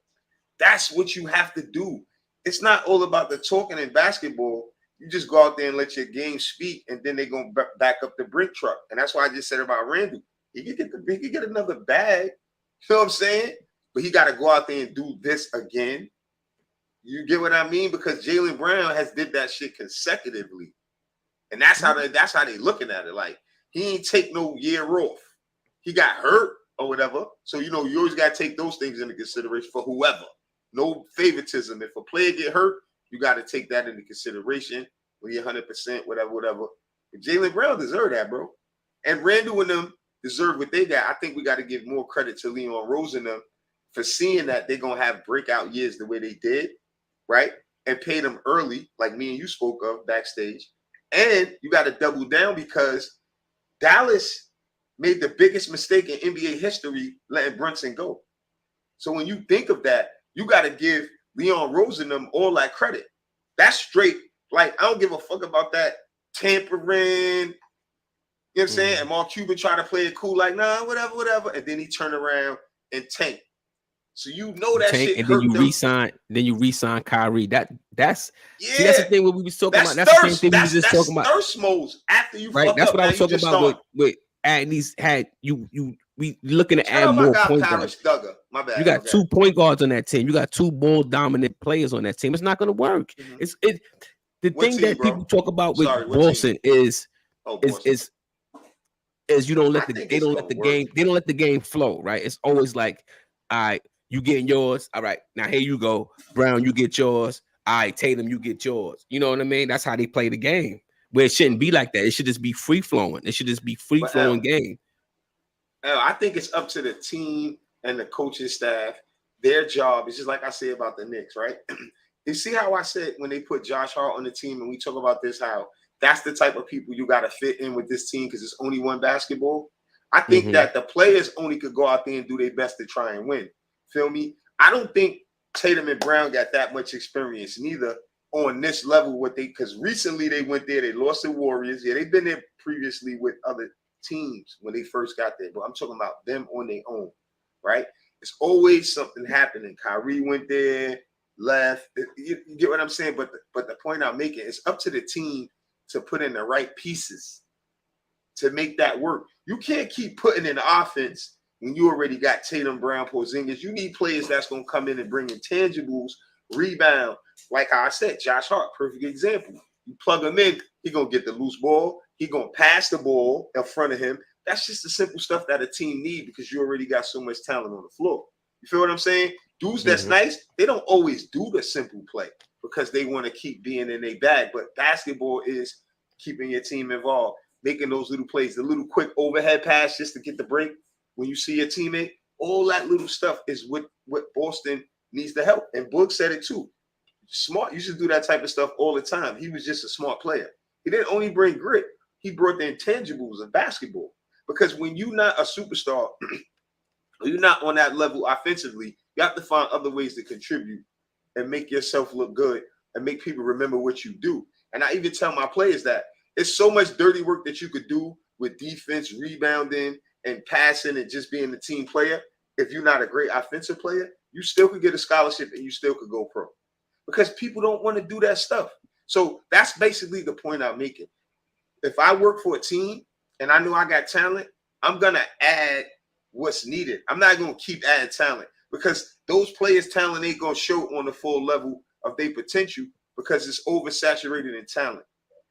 That's what you have to do. It's not all about the talking in basketball. You just go out there and let your game speak, and then they're going to back up the brick truck. And that's why I just said about Randle. He could get another bag. You know what I'm saying? But he got to go out there and do this again. You get what I mean? Because Jaylen Brown has did that shit consecutively. And that's how they looking at it. Like, he ain't take no year off. He got hurt or whatever. So, you always got to take those things into consideration for whoever. No favoritism. If a player get hurt, you got to take that into consideration when you're 100%, whatever. But Jaylen Brown deserve that, bro. And Randle and them deserve what they got. I think we got to give more credit to Leon Rose and them for seeing that they're going to have breakout years the way they did, right? And pay them early, like me and you spoke of backstage. And you got to double down because Dallas made the biggest mistake in NBA history letting Brunson go. So when you think of that, you got to give Leon Rose and them all that credit. That's straight. Like, I don't give a fuck about that tampering. You know what I'm saying? And Mark Cuban try to play it cool, like, nah, whatever. And then he turn around and tank. So you know that shit. And hurt then you re-sign Kyrie. That's yeah. See, that's the thing what we was talking about. That's the same thing we was just talking about. Thirst modes after you right. Fuck that's up, what I was talking about with adding these we looking to add more point guards. My bad. You got 2 point guards on that team. You got 2 ball dominant players on that team. It's not gonna work. The thing that people talk about with Boston is you don't let they don't let the game flow, right? It's always like, all right, you getting yours. All right, now here you go. Brown, you get yours. All right, Tatum, you get yours. You know what I mean? That's how they play the game. Where it shouldn't be like that. It should just be free flowing. It should just be free flowing game. I think it's up to the team and the coaching staff. Their job is just like I said about the Knicks, right? You see how I said when they put Josh Hart on the team, and we talk about this, how that's the type of people you got to fit in with this team because it's only one basketball. I think that the players only could go out there and do their best to try and win. Feel me? I don't think Tatum and Brown got that much experience neither on this level. Because recently they went there, they lost the Warriors. Yeah, they've been there previously with other teams when they first got there, but I'm talking about them on their own, right? It's always something happening. Kyrie went there, left. You get what I'm saying? But the point I'm making, it's up to the team to put in the right pieces to make that work. You can't keep putting in the offense when you already got Tatum, Brown, Porzingis. You need players that's going to come in and bring intangibles, rebound. Like how I said, Josh Hart, perfect example. You plug him in, he going to get the loose ball. He going to pass the ball in front of him. That's just the simple stuff that a team need because you already got so much talent on the floor. You feel what I'm saying? Dudes that's nice, they don't always do the simple play because they want to keep being in their bag. But basketball is keeping your team involved, making those little plays, the little quick overhead pass just to get the break when you see your teammate. All that little stuff is what Boston needs to help. And Book said it too. Smart, you should do that type of stuff all the time. He was just a smart player. He didn't only bring grit, he brought the intangibles of basketball. Because when you're not a superstar, or you're not on that level offensively, you have to find other ways to contribute and make yourself look good and make people remember what you do. And I even tell my players that it's so much dirty work that you could do with defense, rebounding, and passing, and just being the team player. If you're not a great offensive player, you still could get a scholarship and you still could go pro. Because people don't want to do that stuff. So that's basically the point I'm making. If I work for a team and I know I got talent, I'm going to add what's needed. I'm not going to keep adding talent because those players' talent ain't going to show on the full level of their potential because it's oversaturated in talent.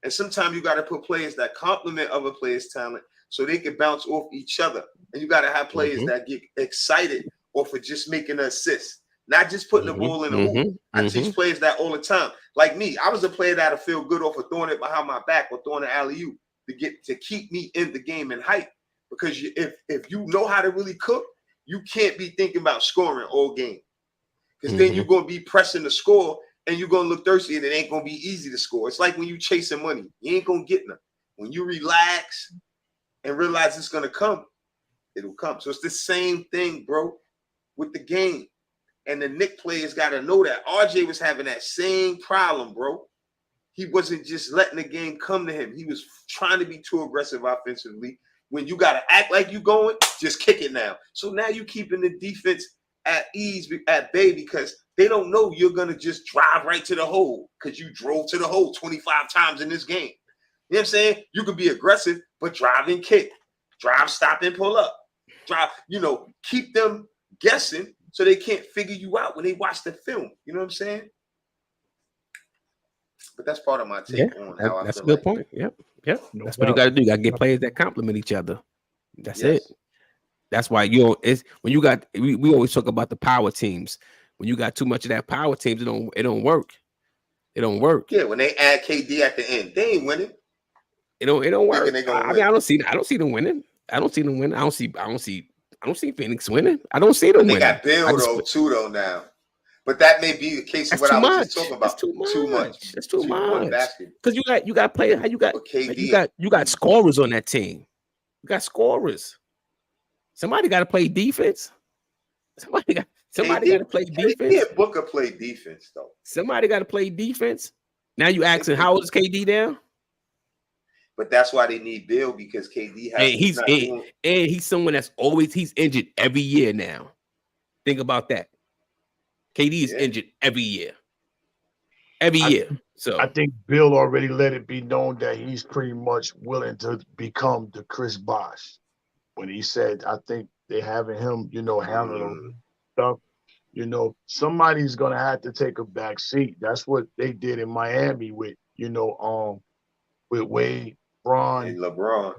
And sometimes you got to put players that complement other players' talent so they can bounce off each other. And you got to have players that get excited off of just making an assist, not just putting the ball in the hoop. I teach players that all the time. Like me, I was a player that'll feel good off of throwing it behind my back or throwing an alley-oop to keep me in the game and hype. Because if you know how to really cook, you can't be thinking about scoring all game. Because then you're going to be pressing the score and you're going to look thirsty and it ain't going to be easy to score. It's like when you chasing money. You ain't going to get none. When you relax and realize it's going to come, it'll come. So it's the same thing, bro, with the game. And the Knicks players got to know that. RJ was having that same problem, bro. He wasn't just letting the game come to him. He was trying to be too aggressive offensively. When you got to act like you going, just kick it now. So now you're keeping the defense at ease, at bay, because they don't know you're going to just drive right to the hole because you drove to the hole 25 times in this game. You know what I'm saying? You could be aggressive, but drive and kick. Drive, stop, and pull up. Drive, keep them guessing so they can't figure you out when they watch the film. You know what I'm saying? But that's part of my take on how I feel. That's a good point. Yep. That's what you got to do. You got to get players that complement each other. That's it. That's why we always talk about the power teams. When you got too much of that power teams, it don't work. It don't work. Yeah, when they add KD at the end, they ain't winning. It don't work. I don't see them winning. I don't see them winning. I don't see Phoenix winning. I don't see them winning. They got Bill too though now. But that may be the case of what I was just talking about. That's too much. That's too much. Because you got players. You got scorers on that team. You got scorers. Somebody got to play defense. Somebody got to play defense. KD and Booker play defense though. Somebody got to play defense. Now you asking how old is KD now? But that's why they need Bill, because KD has and he's someone that's he's injured every year now. Think about that. KD is injured every year. Every year. So I think Bill already let it be known that he's pretty much willing to become the Chris Bosh. When he said, I think they're having him, handle stuff. Somebody's gonna have to take a back seat. That's what they did in Miami with Wade, Braun, and LeBron,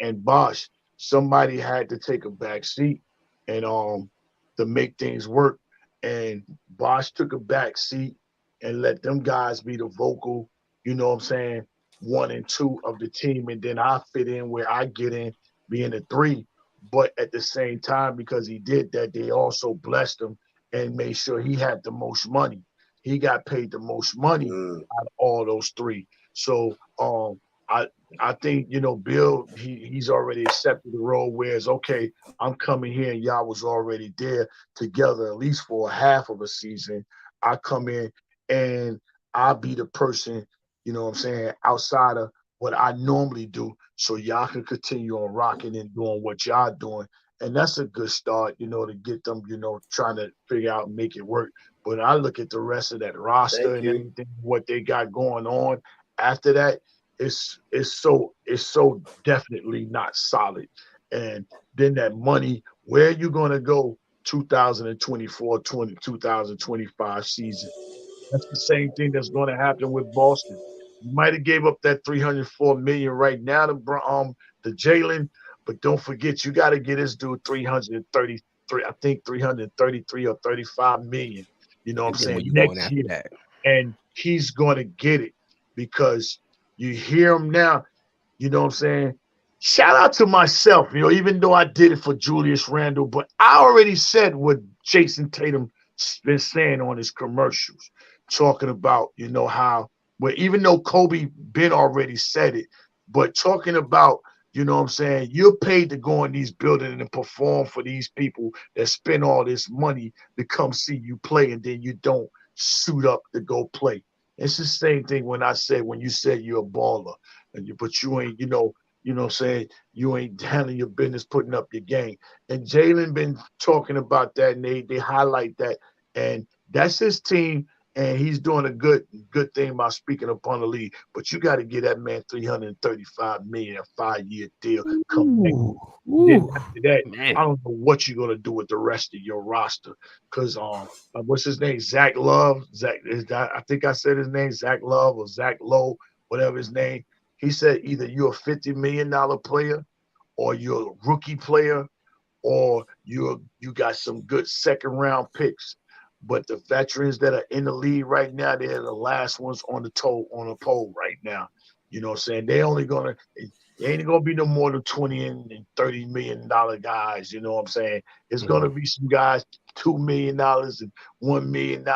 and Bosh. Somebody had to take a back seat and to make things work. And Bosh took a back seat and let them guys be the vocal, 1 and 2 of the team, and then I fit in where I get in, being a 3. But at the same time, because he did that, they also blessed him and made sure he had the most money. He got paid the most money out of all those 3. So I think, Bill, he's already accepted the role where it's okay, I'm coming here and y'all was already there together at least for a half of a season. I come in and I'll be the person, outside of what I normally do, so y'all can continue on rocking and doing what y'all doing. And that's a good start, to get them, trying to figure out and make it work. But I look at the rest of that roster and everything, what they got going on after that, it's so definitely not solid. And then that money, where are you going to go 2024-2025 season? That's the same thing that's going to happen with Boston. You might have gave up that $304 million right now to Jalen, but don't forget you got to get this dude 333, I think 333 or 35 million. You know what I'm saying? Next year, and he's going to get it because you hear him now. You know what I'm saying? Shout out to myself, even though I did it for Julius Randle, but I already said what Jason Tatum been saying on his commercials, talking about, how, well, even though Kobe Ben already said it, but talking about, you're paid to go in these buildings and perform for these people that spend all this money to come see you play, and then you don't suit up to go play. It's the same thing when you said you're a baller, but you ain't, you ain't handling your business, putting up your game. And Jalen been talking about that, and they highlight that, and that's his team. And he's doing a good thing by speaking upon the league. But you got to get that man $335 million, a 5-year deal. Then after that, I don't know what you're gonna do with the rest of your roster. Because what's his name? Zach Love. I think I said his name, Zach Love or Zach Lowe, whatever his name. He said either you're a $50 million player, or you're a rookie player, or you got some good second round picks. But the veterans that are in the league right now, they're the last ones on the pole right now. You know what I'm saying? They ain't gonna be no more than $20 and $30 million guys. You know what I'm saying? It's gonna be some guys $2 million and $1 million,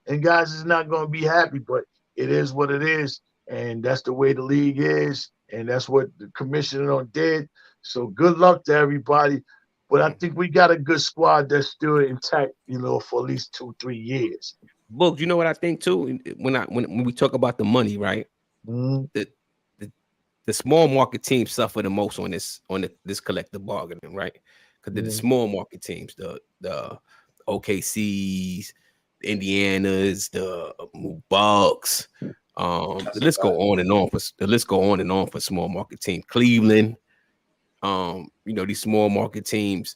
and guys is not gonna be happy. But it is what it is, and that's the way the league is, and that's what the commissioner did. So good luck to everybody. But I think we got a good squad that's still intact, for at least 2-3 years. Book, you know what I think too? When we talk about the money, right? The small market teams suffer the most on this collective bargaining, right? Because the small market teams, the OKCs, the Indianas, the Bucks, the list go on and on for small market teams. Cleveland. These small market teams,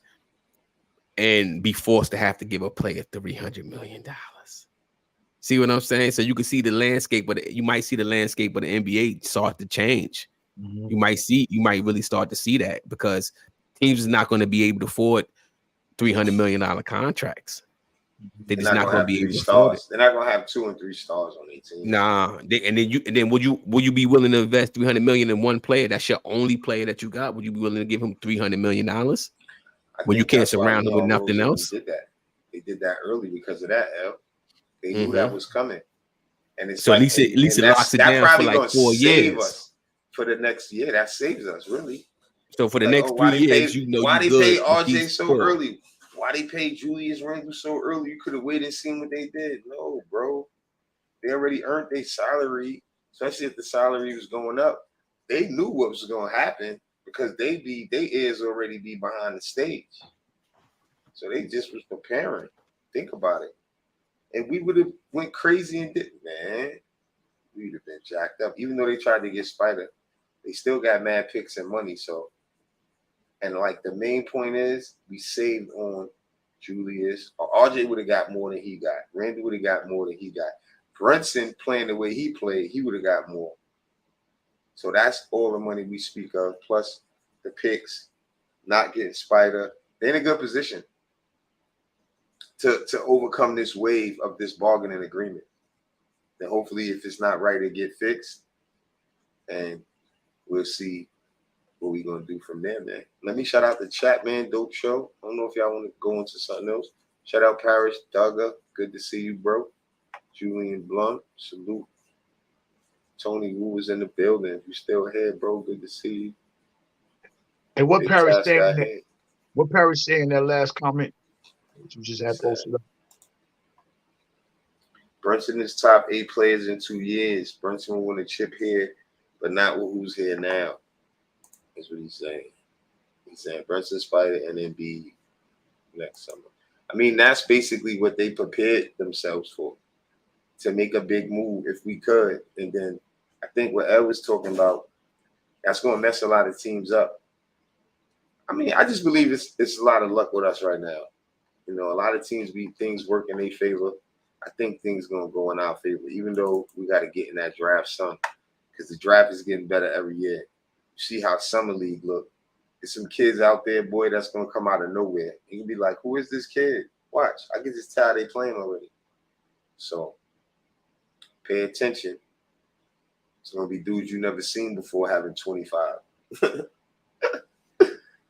and be forced to have to give a player $300 million. See what I'm saying? So you can see the landscape, but you might see the landscape of the NBA start to change. You might really start to see that, because teams is not going to be able to afford $300 million contracts. They're just not going to be able to afford it. They're not going to have 2 and 3 stars on their team. Nah, and then will you be willing to invest $300 million in one player? That's your only player that you got. Would you be willing to give him $300 million when you can't surround him with nothing else? They did that early because of that. They knew that was coming, and it's so at least it locks it down for like 4 years. For the next year, that saves us really. So for the next 3 years, why they pay RJ so early? why they paid Julius Randle so early? You could have waited and seen what they did. No, bro. They already earned their salary, especially if the salary was going up. They knew what was going to happen because they ears already be behind the stage. So they just was preparing. Think about it. And we would have went crazy and did, man. We'd have been jacked up. Even though they tried to get Spider, they still got mad picks and money. So, and like the main point is, we saved on Julius. Or RJ would have got more than he got. Randy would have got more than he got. Brunson playing the way he played, he would have got more. So that's all the money we speak of, plus the picks, not getting Spider. They're in a good position to overcome this wave of this bargaining agreement. Then hopefully, if it's not right, it get fixed, and we'll see what we're gonna do from there, man. Let me shout out the chat, man. Dope show. I don't know if y'all want to go into something else. Shout out Parrish, Dugga. Good to see you, bro. Julian Blunt, salute. Tony Wu was in the building. You still here, bro? Good to see you. And what Big Parrish Task saying? got here. What Parrish saying in that last comment? That you just had posted up. Brunson is top 8 players in 2 years. Brunson will win a chip here, but not with who's here now. That's what he's saying. He's saying Brunson, Spider, and then be next summer. I mean, that's basically what they prepared themselves for, to make a big move if we could. And then I think what Ed was talking about, that's going to mess a lot of teams up. I mean, I just believe it's a lot of luck with us right now. You know, a lot of teams things work in their favor. I think things going to go in our favor, even though we got to get in that draft some, because the draft is getting better every year. You see how Summer League look. There's some kids out there, boy, that's going to come out of nowhere. You can be like, who is this kid? Watch. I can just tell they playing already. So pay attention. It's going to be dudes you never seen before having 25.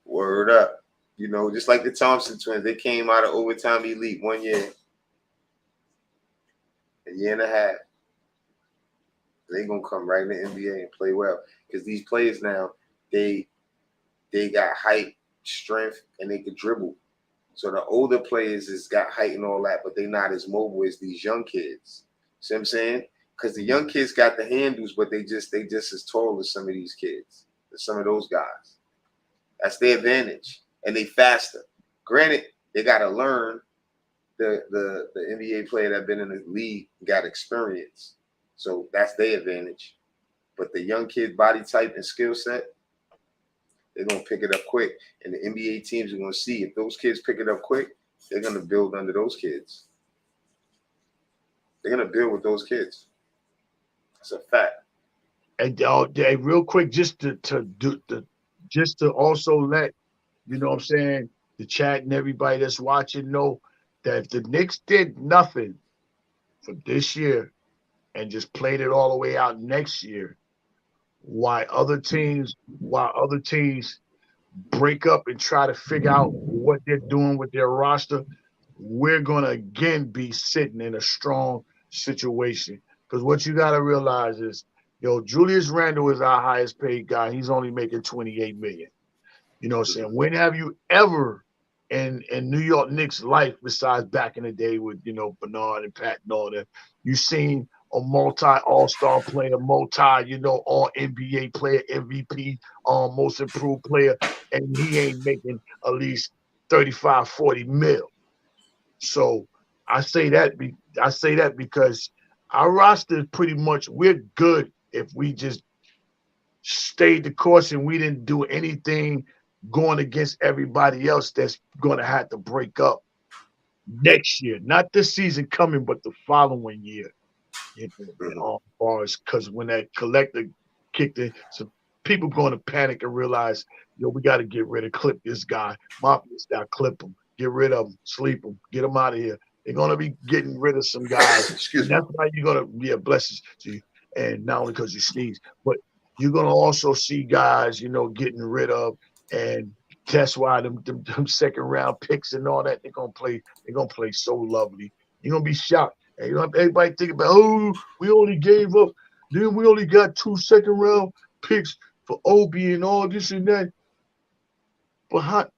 Word up. You know, just like the Thompson twins, they came out of overtime elite 1 year. A year and a half. They're going to come right in the NBA and play well. Because these players now, they got height, strength, and they can dribble. So the older players has got height and all that, but they're not as mobile as these young kids. See what I'm saying? Because the young kids got the handles, but they just as tall as some of these kids, some of those guys. That's their advantage. And they faster. Granted, they got to learn. The NBA player that been in the league got experience. So that's their advantage. But the young kid body type and skill set, they're going to pick it up quick. And the NBA teams are going to see if those kids pick it up quick, they're going to build under those kids. They're going to build with those kids. That's a fact. And real quick, just to also let, you know what I'm saying, the chat and everybody that's watching know that if the Knicks did nothing for this year and just played it all the way out next year, while other teams break up and try to figure out what they're doing with their roster, we're going to again be sitting in a strong situation. Because what you got to realize is, Julius Randle is our highest paid guy. He's only making $28 million. You know what I'm saying? When have you ever in New York Knicks life, besides back in the day with, Bernard and Pat and all that, you seen a multi-all-star player, all NBA player, MVP, most improved player, and he ain't making at least 35, 40 mil. So I say that because our roster is pretty much, we're good if we just stayed the course and we didn't do anything going against everybody else that's going to have to break up next year. Not this season coming, but the following year. Because when that collector kicked in, so people going to panic and realize, we got to get rid of, clip this guy. Mafia style, clip him, get rid of him, sleep him, get him out of here. They're going to be getting rid of some guys. Excuse me. That's why you're going to be a blessing to you. And not only because you sneeze, but you're going to also see guys, getting rid of. And that's why them second round picks and all that, they're gonna play so lovely. You're gonna be shocked. And everybody think about, we only gave up, then we only got 2 second round picks for Obi and all this and that. But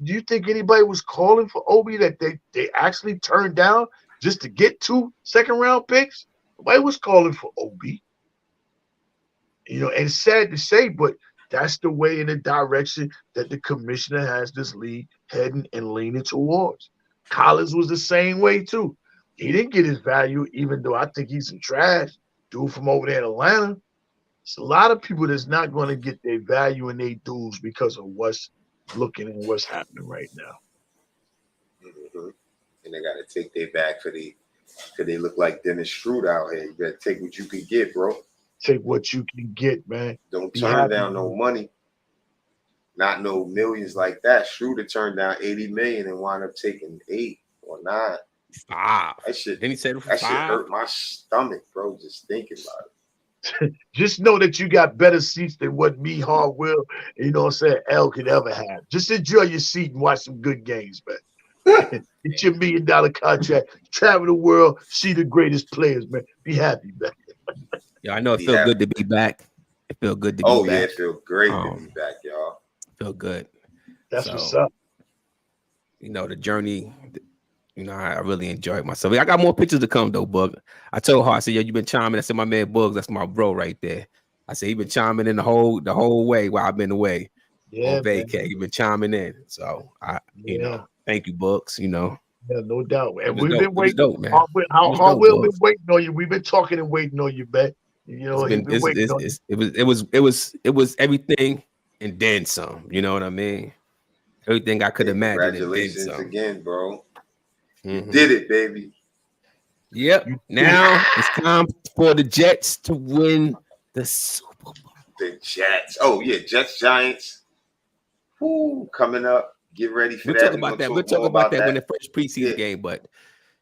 do you think anybody was calling for Obi that they actually turned down just to get 2 second-round picks? Nobody was calling for Obi. And it's sad to say, but that's the way in the direction that the commissioner has this league heading and leaning towards. Collins was the same way too. He didn't get his value, even though I think he's some trash. Dude from over there in Atlanta. It's a lot of people that's not going to get their value and their dues because of what's looking and what's happening right now. Mm-hmm. And they got to take their bag because they look like Dennis Schroeder out here. You better take what you can get, bro. Take what you can get, man. Don't turn down no money. Not no millions like that. Schroeder turned down 80 million and wound up taking 8 or 9. 5. That shit. Then he said that shit hurt my stomach, bro. Just thinking about it. Just know that you got better seats than what me, Hard Will, L could ever have. Just enjoy your seat and watch some good games, man. Get your $1 million contract. Travel the world. See the greatest players, man. Be happy, man. Yeah, I know it feels good to be back. It feels good to be back. Oh, yeah, it feels great to be back, y'all. Feel good. That's what's up. The journey, I really enjoyed myself. I got more pictures to come, though, Bug. I told her, I said, you've been chiming. I said, my man Bugs, that's my bro right there. I said, he been chiming in the whole way while I've been away. Yeah, on vacay. He been chiming in. So, thank you, Bugs, Yeah, no doubt. And we've dope. been waiting. Dope, man. Hard Will been waiting on you. We've been talking and waiting on you, man. It was everything and then some. You know what I mean? Everything I could imagine. Congratulations and then some. again, bro. Mm-hmm. You did it, baby. Yep. Now it's time for the Jets to win the Super Bowl. The Jets. Oh yeah, Jets Giants. Woo, coming up. Get ready for that. We'll talk about that when the first preseason game. But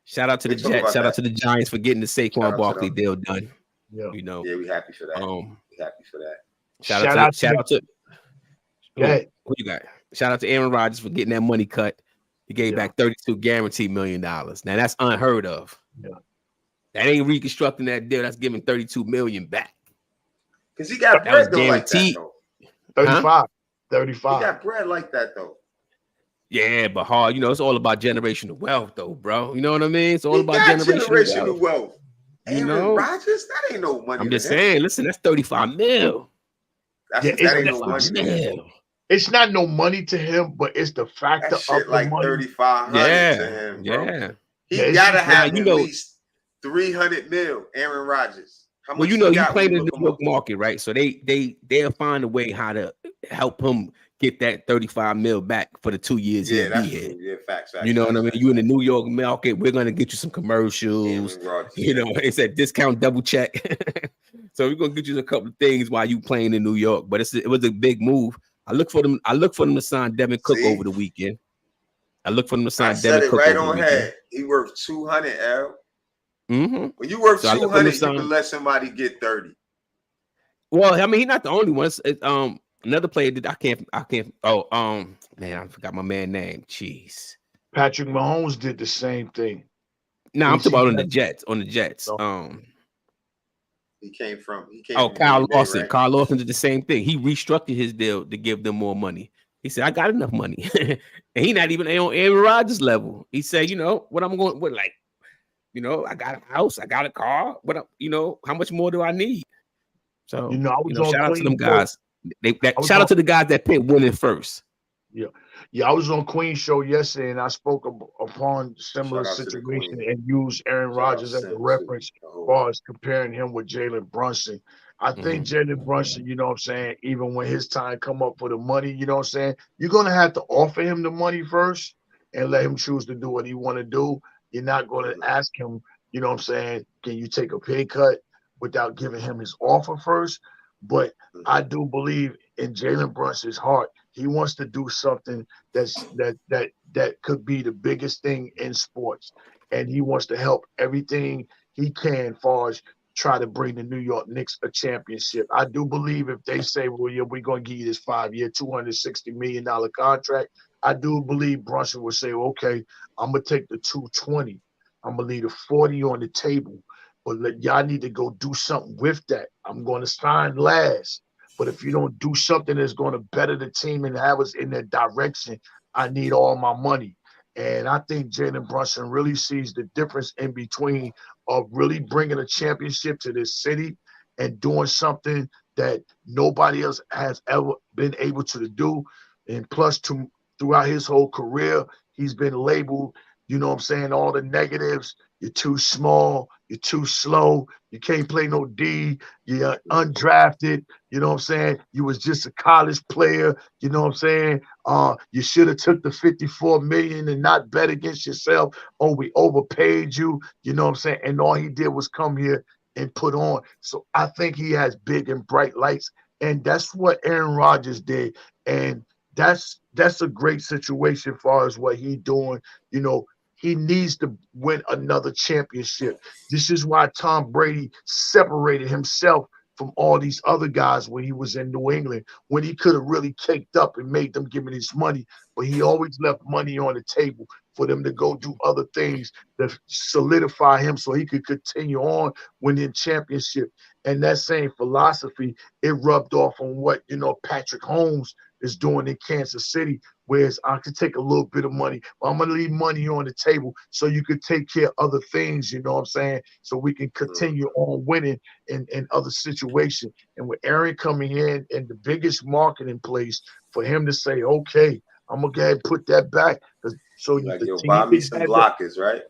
shout out to the Jets. Shout out to the Giants for getting the Saquon Barkley deal done. Yeah. Yeah, we happy for that. We happy for that. Shout out to who you got? Shout out to Aaron Rodgers for getting that money cut. He gave back $32 guaranteed $1 million. Now that's unheard of. Yeah. That ain't reconstructing that deal. That's giving $32 million back. Because he got bread though like that though. 35. Huh? 35. He got bread like that though. Yeah, but hard. It's all about generational wealth, though, bro. You know what I mean? It's all about generational wealth. Aaron Rodgers, that ain't no money. I'm just saying. Listen, that's $35 million. That ain't no money. It's not no money to him, but it's the factor of like the money. 3,500 to him, bro. Yeah. He gotta have at least 300 mil. Aaron Rodgers. Well, you play in the New York market, right? So they'll find a way how to help him get that 35 mil back for the 2 years. Yeah, that's true. Yeah, facts. You know what I mean? You in the New York market, we're gonna get you some commercials. It's a discount double check. So we're gonna get you a couple of things while you playing in New York. But it was a big move. I look for them to sign Devin Cook over the weekend. I look for them to sign Devin Cook right over on the head. He worth 200, L. Mm-hmm. When you worth 200, you can let somebody get 30. Well, I mean, he's not the only one. Another player that I can't. Oh, man, I forgot my man's name. Jeez. Patrick Mahomes did the same thing. No, I'm talking about on the Jets. He came from Kyle Lawson. Right? Kyle Lawson did the same thing. He restructured his deal to give them more money. He said, I got enough money. And he not even on Aaron Rodgers level. He said, what I'm going with, like, I got a house, I got a car. What how much more do I need? So shout out to them guys. Shout out to the guys that picked winning first. Yeah, I was on Queen's show yesterday, and I spoke upon similar situation and used Aaron Rodgers as a reference as far as comparing him with Jalen Brunson. I think Jalen Brunson, even when his time come up for the money, you're going to have to offer him the money first and let him choose to do what he want to do. You're not going to ask him, can you take a pay cut without giving him his offer first? But I do believe in Jalen Brunson's heart. He wants to do something that could be the biggest thing in sports. And he wants to help everything he can as far as try to bring the New York Knicks a championship. I do believe if they say, well, yeah, we're going to give you this 5-year, $260 million contract, I do believe Brunson will say, okay, I'm going to take the 220. I'm going to leave the 40 on the table. But y'all need to go do something with that. I'm going to sign last. But if you don't do something that's going to better the team and have us in that direction, I need all my money. And I think Jalen Brunson really sees the difference in between of really bringing a championship to this city and doing something that nobody else has ever been able to do. And plus, throughout his whole career, he's been labeled, you know what I'm saying, all the negatives. You're too small. You're too slow. You can't play no D. You're undrafted. You know what I'm saying? You was just a college player. You know what I'm saying? You should have took the $54 million and not bet against yourself. Oh, we overpaid you. You know what I'm saying? And all he did was come here and put on. So I think he has big and bright lights. And that's what Aaron Rodgers did. And that's a great situation as far as what he's doing. You know, he needs to win another championship. This is why Tom Brady separated himself from all these other guys when he was in New England, when he could have really caked up and made them give him his money. But he always left money on the table for them to go do other things that solidify him so he could continue on winning championship. And that same philosophy, it rubbed off on what, you know, Patrick Holmes is doing in Kansas City, whereas I could take a little bit of money, but I'm going to leave money on the table so you could take care of other things, you know what I'm saying, so we can continue on winning in other situations. And with Aaron coming in and the biggest marketing place for him to say, okay, I'm going to go ahead and put that back. So like, yo, buy me some blockers, right?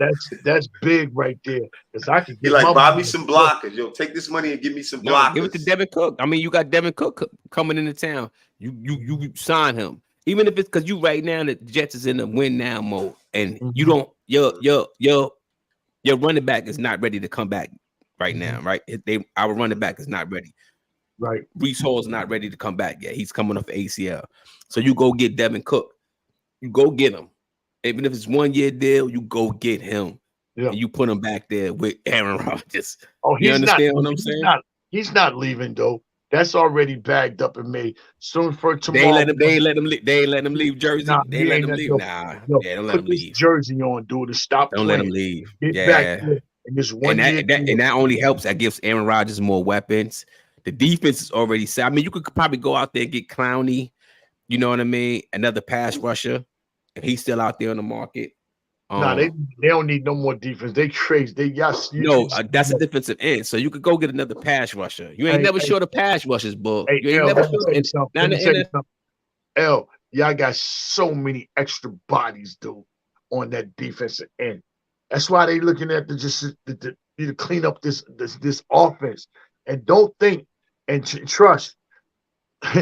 That's big right there. Because I could get buy me some blockers. Yo, take this money and give me some blockers. Give it to Devin Cook. I mean, you got Devin Cook coming into town. You sign him. Even if it's because you right now the Jets is in the win now mode, and you don't your running back is not ready to come back right now, right? Our running back is not ready. Right. Breece Hall's not ready to come back yet. He's coming off ACL. So you go get Devin Cook. You go get him. Even if it's 1 year deal, you go get him. Yeah. And you put him back there with Aaron Rodgers. Oh, you understand what I'm saying? He's not leaving though. That's already bagged up and made. Soon for tomorrow. They ain't let him leave Jersey. They let him leave. Don't let him leave. Jersey on, dude, to stop. Don't let him leave. Get back there. And this and that only helps. That gives Aaron Rodgers more weapons. The defense is already set. I mean, you could probably go out there and get Clowney. You know what I mean? Another pass rusher. If he's still out there on the market. They don't need no more defense. They crazy. That's a defensive end. So you could go get another pass rusher. You ain't never short of pass rushers, bull. You ain't never short. Y'all got so many extra bodies, dude, on that defensive end. That's why they looking at to clean up this offense. And don't think and trust.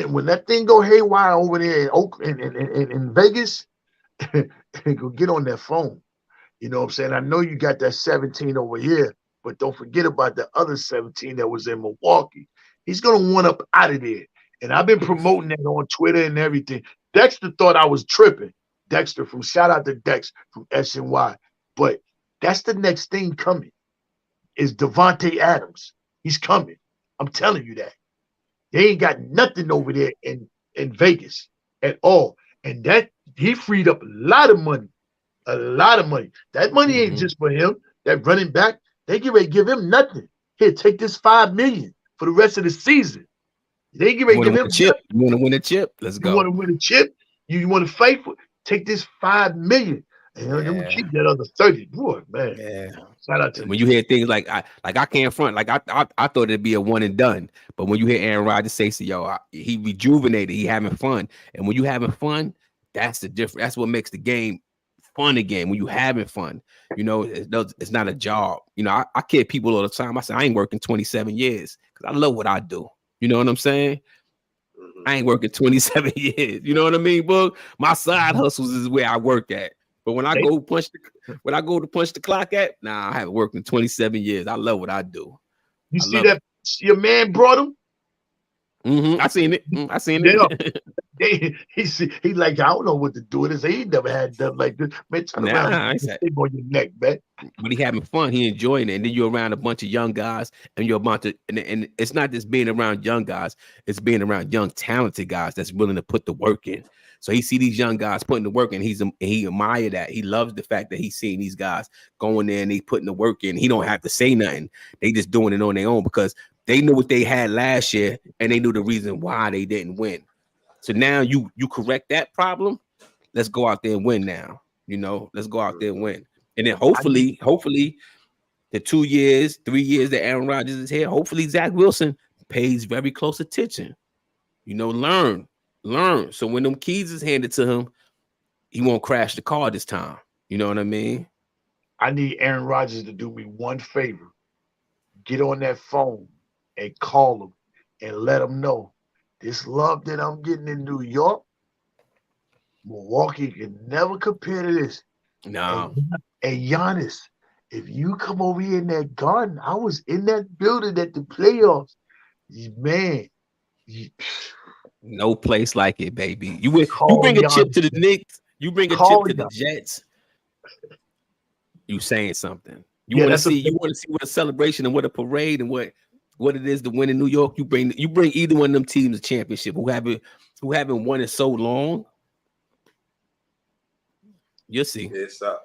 When that thing go haywire over there in Vegas, go get on that phone. You know what I'm saying? I know you got that 17 over here, but don't forget about the other 17 that was in Milwaukee. He's going to want up out of there. And I've been promoting that on Twitter and everything. Dexter thought I was tripping. Dexter shout out to Dex from SNY. But that's the next thing coming is Devontae Adams. He's coming. I'm telling you that. They ain't got nothing over there in Vegas at all. And that he freed up a lot of money. That money ain't just for him. That running back, they get ready to give him nothing. Here, take this $5 million for the rest of the season. They get ready to give him a chip. You want to win a chip? Let's go. You want to win a chip? You want to fight for? Take this $5 million. And then we keep that other 30. Boy, man. Yeah. Shout out to when you hear things like I can't front. Like I thought it'd be a one and done. But when you hear Aaron Rodgers say, he rejuvenated, he having fun. And when you having fun, that's the difference. That's what makes the game fun again. When you having fun, you know, it's not a job. You know, I kid people all the time. I say I ain't working 27 years because I love what I do. You know what I'm saying? I ain't working 27 years. You know what I mean, Boog? My side hustles is where I work at. But when I go to punch the clock at, I haven't worked in 27 years. I love what I do. You see that your man brought him? I seen it. He like, I don't know what to do with this. He never had done like this. Man, turn around and stick on your neck, man. But he having fun. He enjoying it. And then you're around a bunch of young guys, and you're about to, and it's not just being around young guys. It's being around young, talented guys that's willing to put the work in. So he see these young guys putting the work in. He admire that. He loves the fact that he's seeing these guys going there and they putting the work in. He don't have to say nothing. They just doing it on their own because They knew what they had last year, and they knew the reason why they didn't win. So now you correct that problem. Let's go out there and win now. You know, let's go out there and win. And then hopefully, the 2 years, 3 years that Aaron Rodgers is here, hopefully Zach Wilson pays very close attention. You know, learn. So when them keys is handed to him, he won't crash the car this time. You know what I mean? I need Aaron Rodgers to do me one favor. Get on that phone and call him and let him know this love that I'm getting in New York, Milwaukee can never compare to this. No. And Giannis, if you come over here in that garden, I was in that building at the playoffs. Man. No place like it, baby. You bring a chip to the Knicks. You bring a chip to the Jets. You saying something. You want to see what a celebration and what a parade and what it is to win in New York. You bring either one of them teams a championship who haven't won it so long. You'll see. It's up.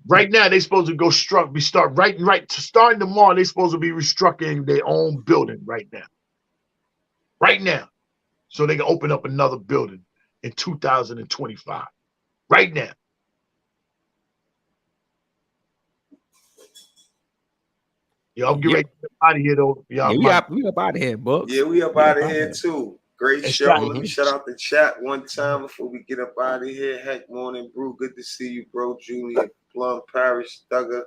Right now, they supposed to go starting tomorrow, they supposed to be restructuring their own building right now. Right now. So they can open up another building in 2025. Right now. Yo, I'm getting ready to get out of here, though. We up out of here, Bucks. Yeah, we up out of here, too. Great show. Let me shout out the chat one time before we get up out of here. Heck, morning, Brew. Good to see you, bro. Julian, Plum, Parrish, Duggar.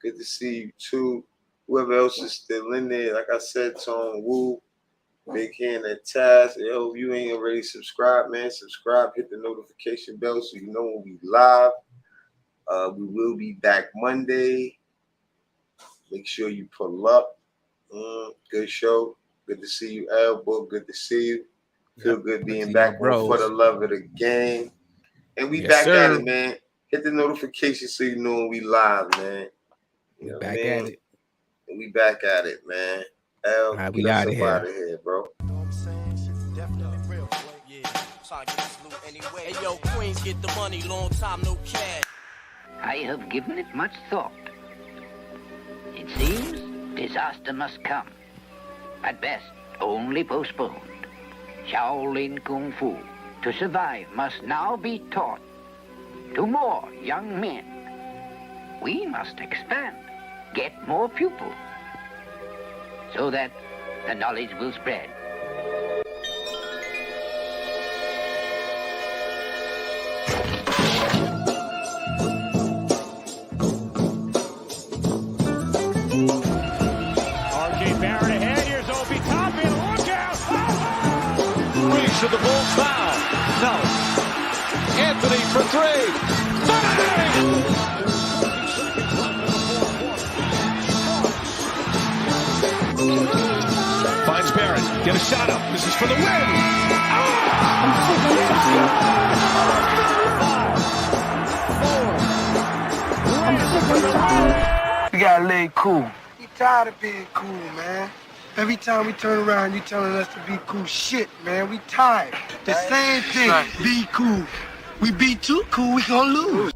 Good to see you, too. Whoever else is still in there. Like I said, Tone Woo. Big hand at Taz. Yo, if you ain't already subscribed, man, subscribe. Hit the notification bell so you know when we live. We will be back Monday. Make sure you pull up. Good show. Good to see you, Elbow. Good to see you. Feel good being back for the love of the game. And we back at it, man. Hit the notification so you know when we live, man. You know back at it. And we back at it, man. All right, we out of here, bro. You know what I'm saying? Shit's definitely real, boy. Yeah. Trying to get this loot anyway. Hey, yo, Queens get the money. Long time, no cash. I have given it much thought. It seems disaster must come. At best, only postponed. Shaolin Kung Fu, to survive, must now be taught to more young men. We must expand, get more pupils, so that the knowledge will spread. To the Bulls foul. No. Anthony for three. Bang! Finds Barrett. Get a shot up. This is for the win. We gotta lay cool. We tired of being cool, man. Every time we turn around, you telling us to be cool. Shit, man, we tired. The same thing, be cool. We be too cool, we gonna lose.